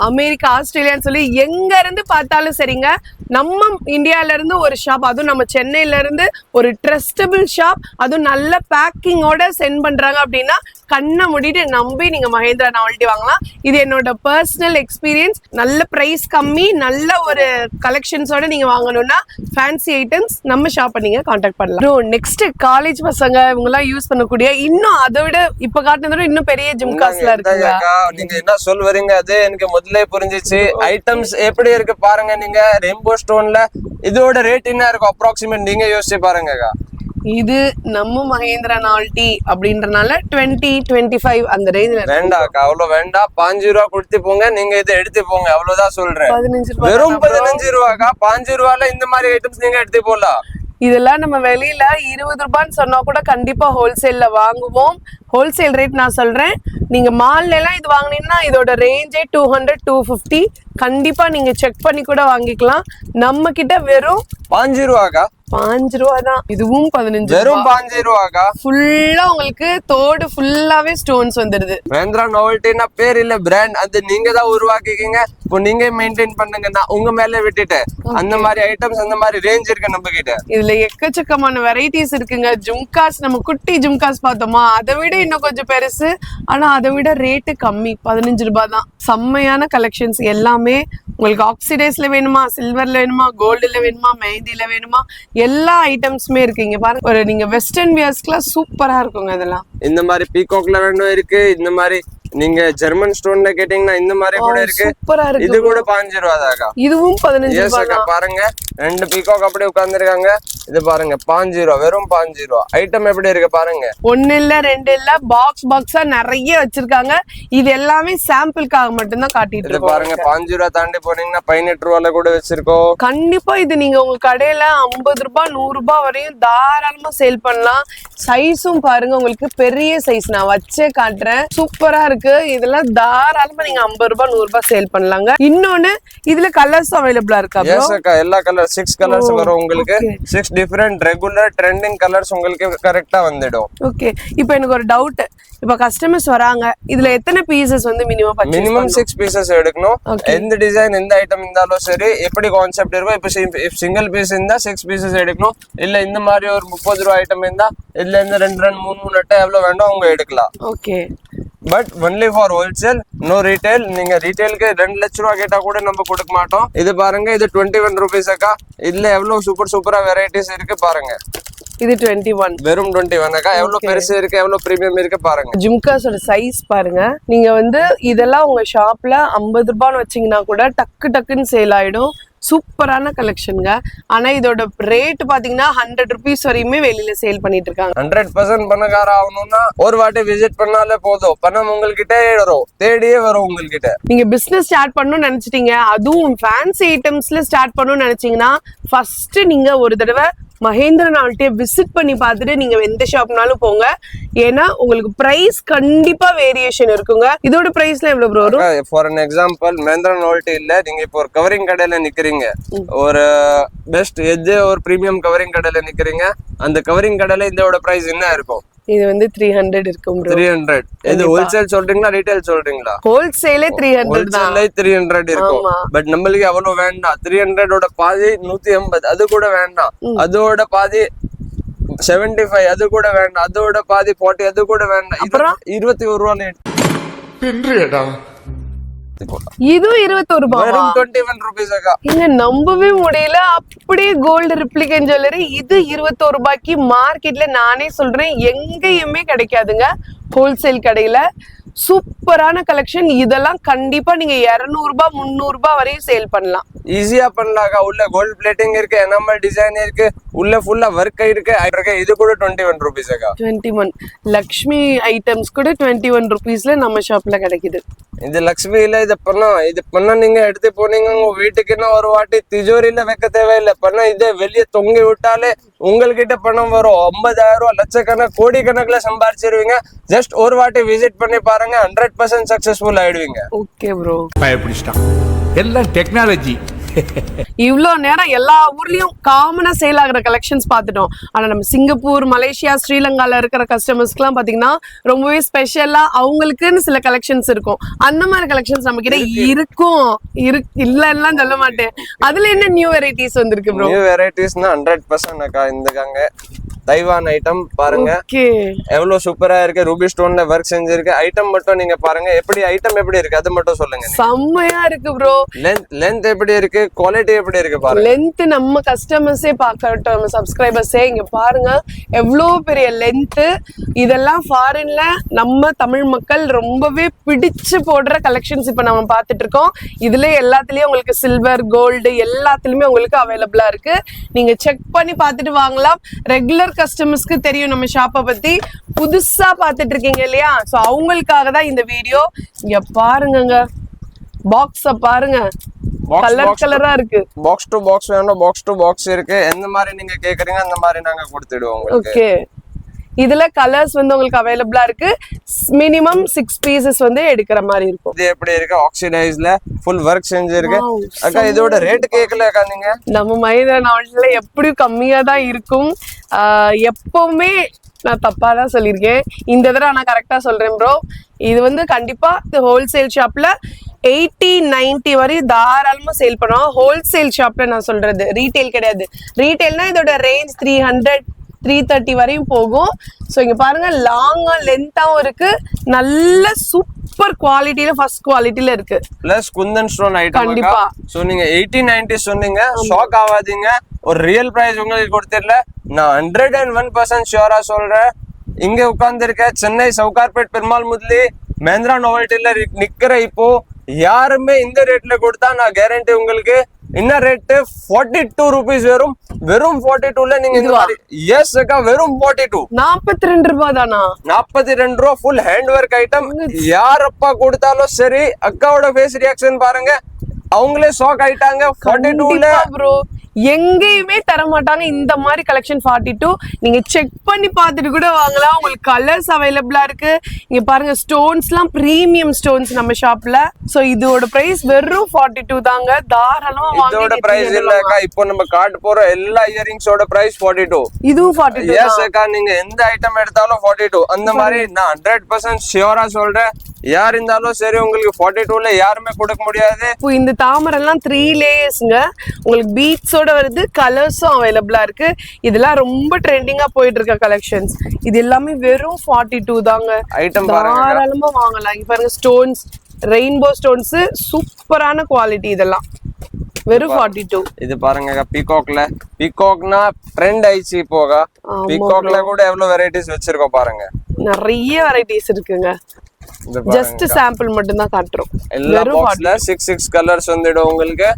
America, ஆஸ்திரேலியான்னு சொல்லி எங்க இருந்து பார்த்தாலும் சரிங்க, நம்ம இந்தியால இருந்து ஒரு ஷாப், அதுவும் நம்ம சென்னையில இருந்து ஒரு ட்ரஸ்டபிள் ஷாப், அதுவும் நல்ல பேக்கிங்கோட சென்ட் பண்றாங்க அப்படின்னா கண்ணை மூடிட்டு நம்பி நீங்க மஹிந்திரா நோவல்டி வாங்கலாம். இது என்னோட பர்சனல் எக்ஸ்பீரியன்ஸ். நல்ல பிரைஸ் கம்மி, நல்ல ஒரு கலெக்ஷன்ஸோட நீங்க வாங்கணும்னா ஃபேன்சி ஐட்டம்ஸ் நம்ம ஷாப்பை நீங்க கான்டாக்ட் பண்ணலாம். நெக்ஸ்ட் காலேஜ் பசங்க இவங்க எல்லாம் யூஸ் பண்ணக்கூடிய, இன்னும் அதை விட இப்ப காட்டுனதோட இன்னும் பெரிய ஜும்காஸ்லாம் இருக்குங்க. நீங்க என்ன சொல்றீங்க, அது எனக்கு முதல்ல புரிஞ்சிச்சு. ஐட்டம்ஸ் எப்படி இருக்கு பாருங்க. நீங்க ரெயின்போ ஸ்டோன்ல இதோட ரேட் என்ன இருக்கும் அப்ராக்சிமேட், நீங்க யோசிச்சு பாருங்க. இது நம்ம மஹிந்திரா நோவல்டி அப்படின்றனால 20-25 அந்த ரேஞ்சில வேண்டாக்கா, அவ்வளவு வேண்டாம். 5 ரூபா கொடுத்து போங்க, நீங்க இதை எடுத்து போங்க, அவ்வளவுதான் சொல்றேன். 15 ரூபாய். வெறும் 15 ரூபாக்கா. 5 ரூபால இந்த மாதிரி ஐட்டம்ஸ் நீங்க எடுத்து போலாம். இதெல்லாம் நம்ம வெளியில 20 ரூபான்னு சொன்னா கூட கண்டிப்பா ஹோல்சேல்ல வாங்குவோம். ஹோல்சேல் ரேட் நான் சொல்றேன். நீங்க மால்ல எல்லாம் இது வாங்கினீங்கன்னா இதோட ரேஞ்சே 200-250. கண்டிப்பா நீங்க செக் பண்ணி கூட வாங்கிக்கலாம். நம்ம கிட்ட வெறும் 5 ரூபாக்கா. 5 ரூபா தான். இதுவும் 15 வெறும் 5 ரூபாக்கா. ஃபுல்லா உங்களுக்கு தோடு ஃபுல்லாவே ஸ்டோன்ஸ் வந்துருது. மஹிந்திரா நோவல்டினா பேர் இல்ல, பிராண்ட். அது நீங்க தான் உருவாக்கிக்கீங்க. இப்போ நீங்க மெயின்டைன் பண்ணுங்க, நான் உங்க மேல விட்டுட்டேன். அந்த மாதிரி ஐட்டம்ஸ், அந்த மாதிரி ரேஞ்ச் இருக்கு நம்ம கிட்ட. இதுல எக்கச்சக்கமான வெரைட்டிஸ் இருக்குங்க. ஜும்காஸ், நம்ம குட்டி ஜும்காஸ் பார்த்தோமா, அதை விட இன்னும் கொஞ்சம் பெருசு, ஆனா அதை விட ரேட்டு கம்மி, 15 ரூபாய் தான். செம்மையான கலெக்ஷன்ஸ் எல்லாமே. உங்களுக்கு ஆக்சிடைஸ்ல வேணுமா, சில்வர்ல வேணுமா, கோல்டுல வேணுமா, மெஹந்தில வேணுமா, எல்லா ஐட்டம்ஸுமே இருக்குங்க. பாருங்க, ஒரு நீங்க வெஸ்டர்ன் வியர்ஸ்க்குலாம் சூப்பரா இருக்குங்க. இதெல்லாம் இந்த மாதிரி பீகாக்ல வேணும் இருக்கு. இந்த மாதிரி நீங்க ஜெர்மன் ஸ்டோன்ல கேட்டீங்கன்னா இந்த மாதிரி கூட இருக்கு. சூப்பரா இருக்கு. இது கூட 5 ரூபாய் தாக்கா. இதுவும் 15 ரூபாய் தான். பாருங்க, 2 பீகாக் அப்படியே உட்கார்ந்துருக்காங்க. இது பாருங்க 5 ரூபாய், வெறும் 5 ரூபாய். ஐட்டம் எப்படி இருக்கு பாருங்க. 1 இல்ல 2 இல்ல, பாக்ஸா நிறைய வச்சிருக்காங்க. இது எல்லாமே சாம்பிளுக்காக மட்டும் தான் காட்டிட்டு இருக்கோம். பாருங்க, 5 ரூபாய் தாண்டி போனீங்கன்னா 18 ரூபாய்ல கூட வச்சிருக்கோம். கண்டிப்பா இது நீங்க உங்க கடையில 50 ரூபாய் 100 ரூபாய் வரையும் தாராளமா சேல் பண்ணலாம். சைஸும் பாருங்க, உங்களுக்கு பெரிய சைஸ் நான் வச்சே காட்டுறேன். சூப்பரா இருக்கு. இதெல்லாம் தாராளமா நீங்க 50 ரூபாய் 100 ரூபாய் சேல் பண்ணலாங்க. இன்னொன்னு, இதுல கலர்ஸ் அவைலபிளா இருக்கா? எல்லா கலர் 6 கலர்ஸ் வரும் உங்களுக்கு. 6 டிஃப்ரெண்ட் ரெகுலர் ட்ரெண்டிங் கலர்ஸ் உங்களுக்கு கரெக்டா வந்துடும். ஓகே, இப்போ எனக்கு ஒரு டவுட். இப்போ கஸ்டமர்ஸ் வராங்க, இதுல எத்தனை பீசஸ் வந்து மினிமம் 6 பீசஸ் எடுக்கணும். எந்த டிசைன் எந்த ஐட்டம் இருந்தாலும் சரி, எப்படி கான்செப்ட் இருக்கும். இப்போ சிங்கிள் பீஸ் இருந்தா 6 பீசஸ் எடுக்கணும். இல்ல இந்த மாதிரி ஒரு 30 ரூபா ஐட்டம் இருந்தா இதுல இருந்து 2 3 அட்டை எவ்வளவு வேணும் அவங்க எடுக்கலாம். Okay, but only for wholesale, no retail. நீங்க ரீட்டைலுக்கு 2 லட்ச ரூபா கேட்டா கூட நம்ம கொடுக்க மாட்டோம். இது பாருங்க, இது 21 rupees அக்கா. இதுல எவ்வளவு சூப்பரா வெரைட்டிஸ் இருக்கு பாருங்க. இது 21, வெறும் 21 அக்கா. எவ்வளவு பெருசு இருக்கு, எவ்வளவு பிரீமியம் இருக்கு பாருங்க. ஜிம்காஸோட சைஸ் பாருங்க. நீங்க வந்து இதெல்லாம் உங்க ஷாப்ல 50 ரூபான்னு வச்சீங்கன்னா கூட டக்கு டக்குன்னு சேல் ஆயிடும். சூப்பரான கலெக்ஷனுங்க. ஆனா இதோட ரேட் பாத்தீங்கன்னா 100 rupees வரையுமே வெளியில சேல் பண்ணிட்டு இருக்காங்க. 100% பணக்கார ஆகணும்னா ஒரு வாட்டி விசிட் பண்ணாலே போதும். பணம் உங்ககிட்ட வரும், தேடியே வரும் உங்ககிட்ட. நீங்க பிசினஸ் ஸ்டார்ட் பண்ணணும்னு நினைச்சிட்டீங்க, அதுவும் ஃபேன்சி ஐட்டம்ஸ்ல ஸ்டார்ட் பண்ணணும்னு நினைச்சீங்கன்னா ஃபர்ஸ்ட் நீங்க ஒரு தடவை மகேந்திரன் அவள்கிட்ட விசிட் பண்ணி பார்த்துட்டு நீங்க எந்த ஷாப்னாலும் போங்க. ஏன்னா உங்களுக்கு பிரைஸ் கண்டிப்பா வேரியேஷன் இருக்குங்க. இதோட பிரைஸ்ல எவ்வளவு ப்ரோ வரும்? ஃபார் an எக்ஸாம்பிள், மகேந்திரன் அவள்கிட்ட இல்ல, நீங்க இப்போ ஒரு கவரிங் கடையில நிக்கிறீங்க, ஒரு பெஸ்ட் எஜ் ஒரு பிரீமியம் கவரிங் கடையில நிக்கிறீங்க. அந்த கவரிங் கடையில இதோட பிரைஸ் என்ன இருக்கும்? இது வந்து 300 இருக்கும் ப்ரோ. 300. இது ஹோல்சேல் சொல்றீங்களா ரீட்டைல் சொல்றீங்களா? ஹோல்சேலே 300 தான். ஹோல்சேலே 300 இருக்கும். பட் நம்மளுக்கு அவ்வளவு வேண்டாம். 300 ஓட பாதி 180, அது கூட வேண்டாம். அதோட பாதி 75, அது கூட வேண்டாம். அதோட பாதி 40, அது கூட வேண்டாம். அப்புறம் 21 ரூபாய் இது 21 ரூபாய். 21 rupees அக்கா. இங்க நம்பவே முடியல. அப்படியே கோல்டு ரிப்ளிகன் ஜுவல்லரி இது 21 ரூபாய்க்கு மார்க்கெட்ல நானே சொல்றேன் எங்கேயுமே கிடைக்காதுங்க. ஹோல்சேல் கடையில சூப்பரான கலெக்ஷன். இதெல்லாம் கண்டிப்பா நீங்க 200 ரூபாய் 300 ரூபாய் வரையும் சேல் பண்ணலாம். ஈஸியா பண்ணலாக்கா. உள்ள கோல்ட் பிளேட்டிங் இருக்கு, எனாமல் டிசைன் இருக்கு, உள்ள ஃபுல்லா ஒர்க் இருக்கு. இது கூட 21 rupees அக்கா. 21. லக்ஷ்மி ஐட்டம்ஸ் கூட 21 rupeesல நம்ம ஷாப்ல கிடைக்குது. இது லக்ஷ்மியில இது பண்ணா நீங்க எடுத்து போனீங்க உங்க வீட்டுக்குன்னா ஒரு வாட்டி திஜோரியில வைக்க தேவையில்லை. பண்ணா இதே வெளியே தொங்கி விட்டாலே உங்ககிட்ட பணம் வரும். 50,000 லட்சக்கணக்கு கோடி கணக்குல சம்பாதிச்சிருவீங்க. ஜஸ்ட் ஒரு வாட்டி விசிட் பண்ணி பாருங்க, 100% சக்சஸ்ஃபுல் ஆயிடுவீங்க. ஓகே ப்ரோ, பயப்பிடிச்சிட்டான். எல்லாம் டெக்னாலஜி. இவ்வளோ நேரம் எல்லா ஊர்லயும் காமனா சேல் ஆகுற கலெக்ஷன்ஸ் பார்த்துட்டோம். ஆனா நம்ம சிங்கப்பூர், மலேசியா, ஸ்ரீலங்கால இருக்கிற கஸ்டமர்ஸ்க்குலாம் பாத்தீங்கன்னா ரொம்பவே ஸ்பெஷலா அவங்களுக்குன்னு சில கலெக்ஷன்ஸ் இருக்கும். அந்த மாதிரி கலெக்ஷன்ஸ் நம்ம கிட்ட இருக்கும். இல்லன்னா சொல்ல மாட்டேன். அதுல என்ன நியூ வெரைட்டிஸ் வந்திருக்கு ப்ரோ? நியூ வெரைட்டிஸ்னா 100% அக்கா. இந்தக்காங்க தைவான் ஐட்டம் பாருங்க, எவ்வளவு சூப்பரா இருக்கு. ரூபி ஸ்டோன்ல ஒர்க் செஞ்சிருக்கு. ஐட்டம் மட்டும் நீங்க பாருங்க, எப்படி ஐட்டம் எப்படி இருக்கு அது மட்டும் சொல்லுங்க. செம்மையா இருக்கு ப்ரோ. லென்த் எப்படி இருக்கு, குவாலிட்டி எப்படி இருக்கு பாருங்க. லென்த் நம்ம கஸ்டமர்ஸே பார்க்கட்டும், நம்ம சப்ஸ்கிரைபர்ஸே இங்க பாருங்க எவ்வளவு பெரிய லென்த். இதெல்லாம் ஃபாரின்ல நம்ம தமிழ் மக்கள் ரொம்பவே பிடிச்சு போடுற கலெக்ஷன்ஸ் இப்ப நம்ம பார்த்துட்டு இருக்கோம். இதுல எல்லாத்துலயும் உங்களுக்கு சில்வர், கோல்டு எல்லாத்துலயுமே உங்களுக்கு அவைலபிளா இருக்கு. நீங்க செக் பண்ணி பார்த்துட்டு வாங்கலாம். ரெகுலர் கஸ்டமர்ஸ்க்கு தெரியும் நம்ம ஷாப்பை பத்தி. புதுசா பார்த்துட்டு இருக்கீங்க இல்லையா, சோ அவங்களுக்காக தான் இந்த வீடியோ. இங்க பாருங்க, பாக்ஸ பாருங்க, கலர் கலரா இருக்கு. பாக்ஸ் டு பாக்ஸ் வேணும், பாக்ஸ் டு பாக்ஸ் இருக்கு. எந்த மாதிரி நீங்க கேக்குறீங்க அந்த மாதிரி நாங்க கொடுத்துடுவோம் உங்களுக்கு. ஓகே, இதுல கலர்ஸ் வந்து உங்களுக்கு அவைலபிளா இருக்கு. மினிமம் 6 பீசஸ் வந்து எடுக்கிற மாதிரி இருக்கும். இது எப்படி இருக்கு, ஆக்சிடைஸ்ல ஃபுல் வர்க் செஞ்சிருக்கு அக்கா. இதோட ரேட் கேக்கல அக்கா நீங்க? நம்ம மகேந்திரன் அவள்ல எப்படியும் கம்மியா தான் இருக்கும். எப்பவுமே நான் தப்பா தான் சொல்லியிருக்கேன். இந்த தடவை நான் கரெக்டா சொல்றேன் ப்ரோ. இது வந்து கண்டிப்பா ஹோல்சேல் ஷாப்ல 80-90 வரையும் தாராளமா சேல் பண்ணுவோம். ஹோல்சேல் ஷாப்ல நான் சொல்றது, ரீட்டைல் கிடையாது. ரீட்டைல்னா இதோட ரேஞ்ச் 300-330 வரையும் போகும். ஸோ இங்க பாருங்க, லாங்கா லென்த்தாவும் இருக்கு, நல்ல சூப்பர் குவாலிட்டியில, ஃபர்ஸ்ட் குவாலிட்டியில இருக்கு. பிளஸ் குந்தன் ஸ்டோன் ஐட்டம் கண்டிப்பா. ஸோ நீங்க 80-90 சொன்னீங்க, ஷாக் ஆகாதீங்க. ஒரு ரியல் பிரைஸ் உங்களுக்கு கொடுத்துடல. நான் 101% ஷியோரா சொல்றேன். இங்க உட்கார்ந்து இருக்க சென்னை சவுகார்பேட் பெருமாள் முதலி மஹேந்திரா நோவல்ட்டில நிக்கிற இப்போ யாருமே இந்த ரேட்ல கொடுத்தா நான் கேரண்டி உங்களுக்கு என்ன ரேட் 42 rupees வெறும் 42ல நீங்க இந்த மாதிரி. எஸ் அக்கா, வெறும் 42. 42 ரூபாய் தானா? 42 ரூபா ஃபுல் ஹேண்ட் ஒர்க் ஐட்டம். யாரப்பா கொடுத்தாலும் சரி, அக்காவோட ஃபேஸ் ரியாக்ஷன் பாருங்க, அவங்களே ஷாக் ஆயிட்டாங்க. 42ல ப்ரோ எங்கேயுமே தர மாட்டாங்க இந்த மாதிரி கலெக்ஷன் 42. நீங்க செக் பண்ணி பார்த்துட்டு கூட வாங்கலாம். உங்களுக்கு கலர்ஸ் அவைலபிளா இருக்கு. இங்க பாருங்க ஸ்டோன்ஸ்லாம் பிரீமியம் ஸ்டோன்ஸ் நம்ம ஷாப்ல. சோ இதோட பிரைஸ் வெறும் 42 தாங்க. தாராளமா வாங்க. இதோட பிரைஸ் இல்லக்கா, இப்போ நம்ம கார்டு போற எல்லா இயரிங்ஸோட பிரைஸ் 42. இதுவும் 42. எஸ் அக்கா, நீங்க எந்த ஐட்டம் எடுத்தாலும் 42. அந்த மாதிரி நான் 100% ஷியோரா சொல்றேன். யார் இருந்தாலும் சரி உங்களுக்கு 42ல யாருமே கொடுக்க முடியாது. இப்போ இந்த தாமரை எல்லாம் 3 லேயர்ஸ்ங்க. உங்களுக்கு பீட்ஸோட வருது, கலர்ஸும் அவைலபிளா இருக்கு. இதெல்லாம் ரொம்ப ட்ரெண்டிங்கா போயிட்டு இருக்க கலெக்ஷன்ஸ். இது எல்லாமே வெறும் 42 தாங்க. ஐட்டம் பாருங்க, தாராளமா வாங்கலாம். இங்க பாருங்க ஸ்டோன்ஸ், ரெயின்போ ஸ்டோன்ஸ், சூப்பரான குவாலிட்டி. இதெல்லாம் வெறும் 42. இது பாருங்க பீகாக்னா ட்ரெண்ட் ஆயிடுச்சு இப்போகா. பீகாக்ல கூட எவ்வளவு வெரைட்டிஸ் வச்சிருக்கோம் பாருங்க. நிறைய வெரைட்டிஸ் இருக்குங்க. ஜஸ்ட் சாம்பிள் மட்டும் தான் காட்டுறோம். எல்லா பாக்ஸ்ல 6 கலர்ஸ் வந்துடும் உங்களுக்கு.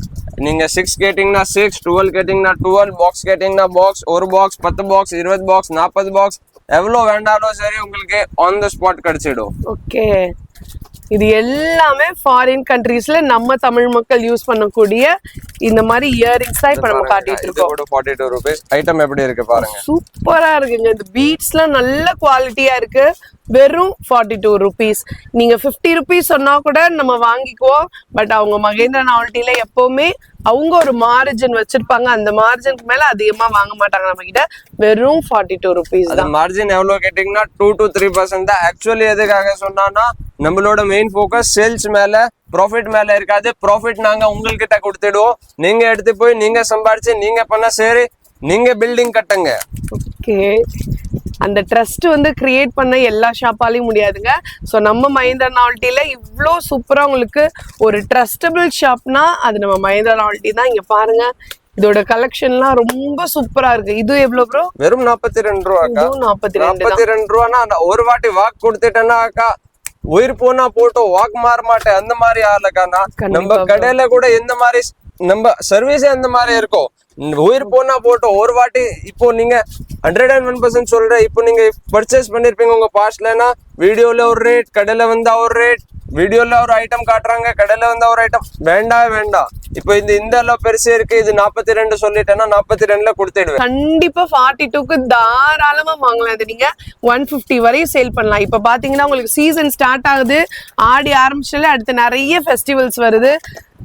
நீங்க 6 கேட்டிங்கன்னா 6, 12 கேட்டிங்கன்னா 12, பாக்ஸ் கேட்டிங்கன்னா பாக்ஸ், ஒரு பாக்ஸ் 10 பாக்ஸ், 20 பாக்ஸ், 40 பாக்ஸ், எவ்வளவு வேண்டாலும் சரி உங்களுக்கு ஆன் த ஸ்பாட் கிடைச்சிடும். ஓகே, இது எல்லாமே ஃபாரின் கண்ட்ரீஸ்ல நம்ம தமிழ் மக்கள் யூஸ் பண்ணக்கூடிய இந்த மாதிரி இயரிங்ஸ் தான் இப்ப நம்ம காட்டிட்டு இருக்கோம். 42 rupees. ஐட்டம் எப்படி இருக்கு பாருங்க, சூப்பரா இருக்குங்க. இந்த பீட்ஸ்லாம் நல்ல குவாலிட்டியா இருக்கு. வெறும் 42 rupees. நீங்க 50 rupees சொன்னா கூட நம்ம வாங்கிக்குவோம். பட் அவங்க மகேந்திரா நாவல்ட்டில எப்பவுமே அவங்க ஒரு மார்ஜின் வச்சிருப்பாங்க. அந்த மார்ஜினுக்கு மேல அதிகமா வாங்க மாட்டாங்க நம்ம கிட்ட. வெறும் 42 rupees தான். மார்ஜின் எவ்வளவு கேட்டீங்கன்னா 2 to 3% தான். ஆக்சுவலி எதுக்காக சொன்னா நம்மளோட மெயின் ஃபோக்கஸ் சேல்ஸ் மேல, ப்ராஃபிட் மேல இருக்காது. ப்ராஃபிட் நாங்க உங்ககிட்ட கொடுத்துடுவோம். நீங்க எடுத்து போய் நீங்க சம்பாரிச்சு நீங்க பண்ண சரி நீங்க பில்டிங் கட்டுங்க. ஓகே, அந்த ட்ரஸ்ட் வந்து கிரியேட் பண்ண எல்லா ஷாப்பாலையும் முடியாதுங்க. ஸோ நம்ம மஹிந்திரா நாவல்ட்டில இவ்வளோ சூப்பரா உங்களுக்கு ஒரு ட்ரஸ்டபிள் ஷாப்னா அது நம்ம மஹிந்திரா நாவல்ட்டி தான். இங்க பாருங்க, இதோட கலெக்ஷன்லாம் ரொம்ப சூப்பரா இருக்கு. இது எவ்வளவு ப்ரோ? வெறும் 42 ரூபாக்கா. 42 ரூபானா ஒரு வாட்டி வாக் கொடுத்துட்டேன்னா அக்கா உயிர் போனா போட்டோம், வாக் மாற மாட்டேன் அந்த மாதிரி ஆளுக்கானா. நம்ம கடையில கூட எந்த மாதிரி நம்ம சர்வீஸ் அந்த மாதிரி இருக்கும். உயிர் போனா போட்டோம் ஒரு வாட்டி. இப்போ நீங்க 101% சொல்றேன். இப்போ நீங்க பர்ச்சேஸ் பண்ணிருப்பீங்க உங்க பாஸ்ட்லனா, வீடியோல ஒரு ரேட், கடையில வந்தா ஒரு ரேட். வீடியோல ஒரு ஐட்டம் காட்டுறாங்க, கடையில வந்தா ஒரு ஐட்டம். வேண்டாம். இப்போ இந்த அளவு பெருசு இருக்கு. இது 42 சொல்லிட்டேன்னா 42ல கொடுத்துடுவேன். கண்டிப்பா 42க்கு தாராளமா வாங்கலாம். இது நீங்க 150 வரையும் சேல் பண்ணலாம். இப்ப பாத்தீங்கன்னா உங்களுக்கு சீசன் ஸ்டார்ட் ஆகுது. ஆடி ஆரம்பிச்சாலே அடுத்து நிறைய ஃபெஸ்டிவல்ஸ் வருது.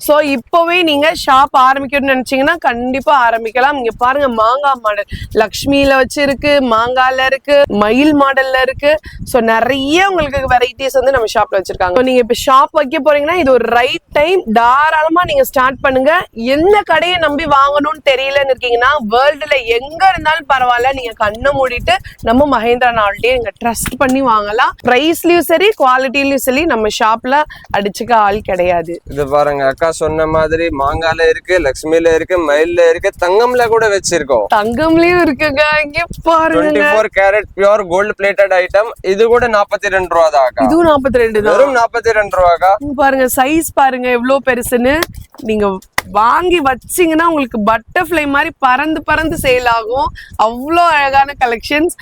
சோ இப்பவே நீங்க ஷாப் ஆரம்பிக்கணும்னு நினைச்சீங்கன்னா கண்டிப்பா ஆரம்பிக்கலாம். இங்க பாருங்க, மாங்காய் மாடல் லக்ஷ்மியில வச்சிருக்கு, மாங்கால இருக்கு, மயில் மாடல்ல இருக்கு. சோ நிறைய உங்களுக்கு வெரைட்டிஸ் வந்து நம்ம ஷாப்ல வச்சிருக்காங்க. நீங்க இப்ப ஷாப் வைக்க போறீங்கன்னா இது ஒரு ரைட் டைம். தாராளமா நீங்க ஸ்டார்ட் பண்ணுங்க. எந்த கடையை நம்பி வாங்கணும்னு தெரியலன்னு இருக்கீங்கன்னா வேர்ல்டுல எங்க இருந்தாலும் பரவாயில்ல, நீங்க கண்ணை மூடிட்டு நம்ம மஹிந்திரா நாவல்ட்டியை நீங்க ட்ரஸ்ட் பண்ணி வாங்கலாம். பிரைஸ்லயும் சரி, குவாலிட்டிலயும் சரி நம்ம ஷாப்ல அடிச்சுக்க ஆள் கிடையாது. இது பாருங்க அக்கா சொன்ன மாதிரி மாங்கால இருக்கு, லக்ஷ்மில இருக்கு, மயில்ல இருக்கு, தங்கம்ல கூட வச்சிருக்கோம். தங்கம்லயும் இருக்குங்க. இங்க பாருங்க, 24 carat pure gold plated item. இது கூட 42 ரூபா தான் அக்கா. இதுவும் 42 தான். வெறும் 42 ரூபாக்கா. பாருங்க சைஸ் பாருங்க எவ்வளவு பெருசுன்னு. நீங்க வாங்கி வச்சீங்கன்னா உங்களுக்கு பட்டர்ஃப்ளை மாதிரி பறந்து பறந்து சேல் ஆகும். அவ்வளோ அழகான கலெக்ஷன்ஸ்.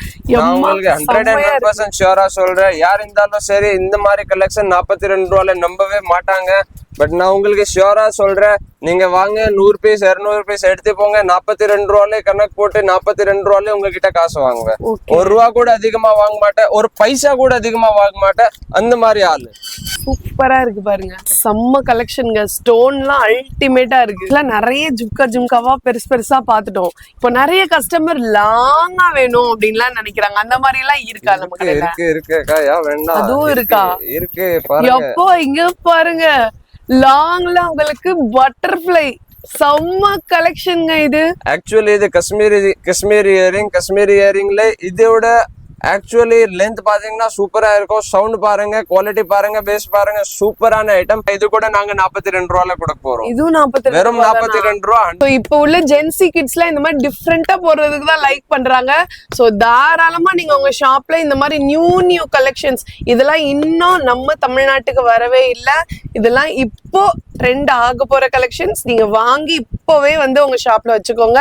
உங்களுக்கு 100% ஷியோரா சொல்றேன். யார் இருந்தாலும் சரி இந்த மாதிரி கலெக்ஷன் 42 ரூபால நம்பவே மாட்டாங்க. பட் நான் உங்களுக்கு ஷியோரா சொல்றேன், நீங்க வாங்க 100 பீஸ் 200 பீஸ் எடுத்து போங்க. 42 ரூபாலே கணக்கு போட்டு 42 ரூபாலே உங்ககிட்ட காசு வாங்குவேன். 1 ரூபா கூட அதிகமா வாங்க மாட்டேன், ஒரு பைசா கூட அதிகமா வாங்க மாட்டேன். அந்த மாதிரி ஆளு. சூப்பரா இருக்கு பாருங்க, செம்ம கலெக்ஷன்ங்க. ஸ்டோன்லாம் அல்டிமேட்டா இருக்கு. இதெல்லாம் நிறைய ஜும்காவா பெருசா பாத்துட்டோம். இப்போ நிறைய கஸ்டமர் லாங்கா வேணும் அப்படின்லாம் நினைக்கிறாங்க. அந்த மாதிரி எல்லாம் இருக்கா நம்ம கடையில? இருக்கு அக்கா. யா வேண்டாம், அதுவும் இருக்கா? இருக்கு பாருங்க. எப்போ இங்க பாருங்க, லாங்ல உங்களுக்கு பட்டர்ஃப்ளை செம்ம கலெக்ஷன்ங்க. இது ஆக்சுவலி இது காஷ்மீரி இயரிங்ல இதோட ஆக்சுவலி லென்த் பாத்தீங்கன்னா சூப்பரா இருக்கும். சவுண்ட் பாருங்க, குவாலிட்டி பாருங்க, பேஸ் பாருங்க, சூப்பரான ஐட்டம். இது கூட நாங்க 42 ரூபால கொடுக்க போறோம். இதுவும் 42 வெறும் 42 ரூபா. இப்போ உள்ள ஜென்சி கிட்ஸ்லாம் இந்த மாதிரி டிஃப்ரெண்டா போறதுக்கு தான் லைக் பண்றாங்க. சோ தாராளமா நீங்க உங்க ஷாப்ல இந்த மாதிரி நியூ கலெக்ஷன்ஸ், இதெல்லாம் இன்னும் நம்ம தமிழ்நாட்டுக்கு வரவே இல்லை. இதெல்லாம் இப்போ ட்ரெண்ட் ஆக போற கலெக்ஷன்ஸ். நீங்க வாங்கி இப்பவே வந்து உங்க ஷாப்ல வச்சுக்கோங்க.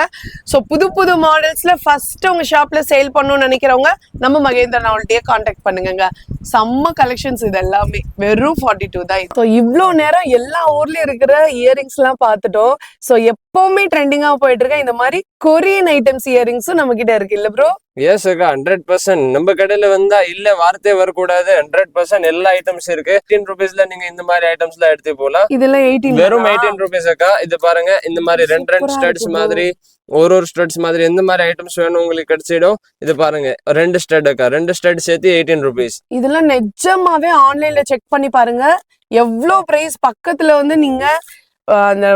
ஸோ புது புது மாடல்ஸ்ல ஃபர்ஸ்ட் உங்க ஷாப்ல சேல் பண்ணணும்னு நினைக்கிறவங்க நம்ம மகேந்திரன் நாவல்ட்டியை காண்டாக்ட் பண்ணுங்க. செம்ம கலெக்ஷன்ஸ் இது எல்லாமே வெறும் 42 தான். ஸோ இவ்வளோ நேரம் எல்லா ஊர்லயும் இருக்கிற இயரிங்ஸ் எல்லாம் பார்த்துட்டோம். ஸோ எப்பவுமே ட்ரெண்டிங்கா போயிட்டு இருக்க இந்த மாதிரி கொரியன் ஐட்டம்ஸ் இயரிங்ஸும் நம்ம கிட்ட இருக்கு இல்ல ப்ரோ? எஸ் அக்கா, 100%. நம்ம கடையில வந்தா இல்ல வார்த்தையே வரக்கூடாது. 100% எல்லா ஐட்டம்ஸ் இருக்கு. 18 ரூபீஸ்ல நீங்க இந்த மாதிரி ஐட்டம்ஸ் எல்லாம் எடுத்து போலாம். இதெல்லாம் 18 வெறும் 18 ரூபீஸ் அக்கா. இது பாருங்க, இந்த மாதிரி ரெண்டு ஸ்டட்ஸ் மாதிரி ஒரு ஸ்டட்ஸ் மாதிரி எந்த மாதிரி ஐட்டம்ஸ் வேணும் உங்களுக்கு கிடைச்சிடும். இது பாருங்க 2 ஸ்டட் அக்கா, 2 ஸ்டட் சேர்த்து 18 ரூபீஸ். இதெல்லாம் நிஜமாவே ஆன்லைன்ல செக் பண்ணி பாருங்க எவ்வளோ பிரைஸ். பக்கத்துல வந்து நீங்க அந்த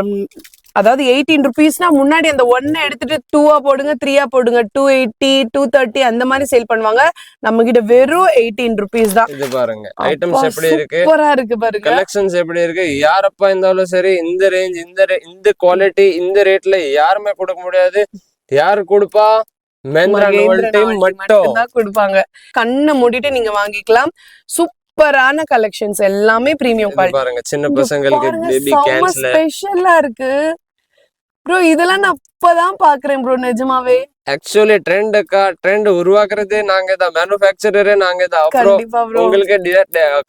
அதாவது 18 ரூபீஸ்னா முன்னாடி அந்த 1 எடுத்துட்டு 2 போடுங்க 3 போடுங்க 280 230 அந்த மாதிரி சேல் பண்ணுவாங்க. நம்ம கிட்ட வெறும் 18 ரூபீஸ் தான். இது பாருங்க ஐட்டம்ஸ் எப்படி இருக்கு, சூப்பரா இருக்கு பாருங்க. கலெக்ஷன்ஸ் எப்படி இருக்கு. யாரப்பா இருந்தாலும் சரி இந்த ரேஞ்ச் இந்த குவாலிட்டி இந்த ரேட்ல யாருமே கொடுக்க முடியாது. யாரு கொடுப்பா? மகேந்திரன் நாவல்ட்டி மட்டும் தான் கொடுப்பாங்க. கண்ணை மூடிட்டு நீங்க வாங்கிக்கலாம். சூப்பரான கலெக்ஷன்ஸ் எல்லாமே பிரீமியம் குவாலிட்டி. பாருங்க சின்ன பசங்களுக்கு பேபி கேன்ஸ்ல ஸ்பெஷலா இருக்கு ப்ரோ. இதெல்லாம் நான் இப்பதான் பாக்குறேன் ப்ரோ நிஜமாவே. ஆக்சுவலி ட்ரெண்ட் உருவாக்குறதே நாங்க தான், மேனுஃபேக்சரரே நாங்க தான். அப்புறம் கண்டிப்பா ப்ரோ உங்களுக்கு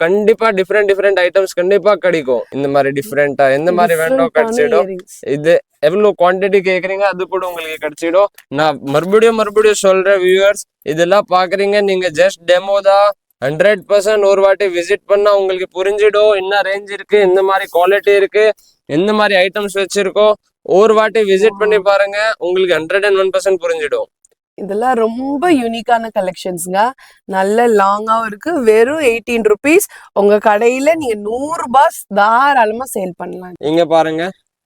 கண்டிப்பா டிஃப்ரெண்ட் ஐட்டம்ஸ் கண்டிப்பா கிடைக்கும். இந்த மாதிரி டிஃப்ரெண்டா எந்த மாதிரி வேணும் கிடைச்சிடும். இது எவ்வளவு குவான்டிட்டி கேக்குறீங்க அது கூட உங்களுக்கு கிடைச்சிடும். நான் மறுபடியும் சொல்றேன் வியூவர்ஸ், இதெல்லாம் பாக்குறீங்க நீங்க ஜஸ்ட் டெமோ தான். 100% ஒரு வாட்டி விசிட் பண்ணா உங்களுக்கு புரிஞ்சிடும் என்ன ரேஞ்ச் இருக்கு, இந்த மாதிரி குவாலிட்டி இருக்கு, எந்த மாதிரி ஐட்டம்ஸ் வச்சிருக்கோம். ஒரு வாட்டி விசிட் பண்ணி பாருங்க உங்களுக்கு 101% புரிஞ்சிடும். இதெல்லாம் ரொம்ப யூனிக்கான கலெக்ஷன்ஸ்ங்க. நல்ல லாங்காவும் இருக்கு. வெறும் 18 ரூபீஸ். உங்க கடையில நீங்க 100 ரூபாய் தாராளமா சேல் பண்ணலாம். இங்க பாருங்க,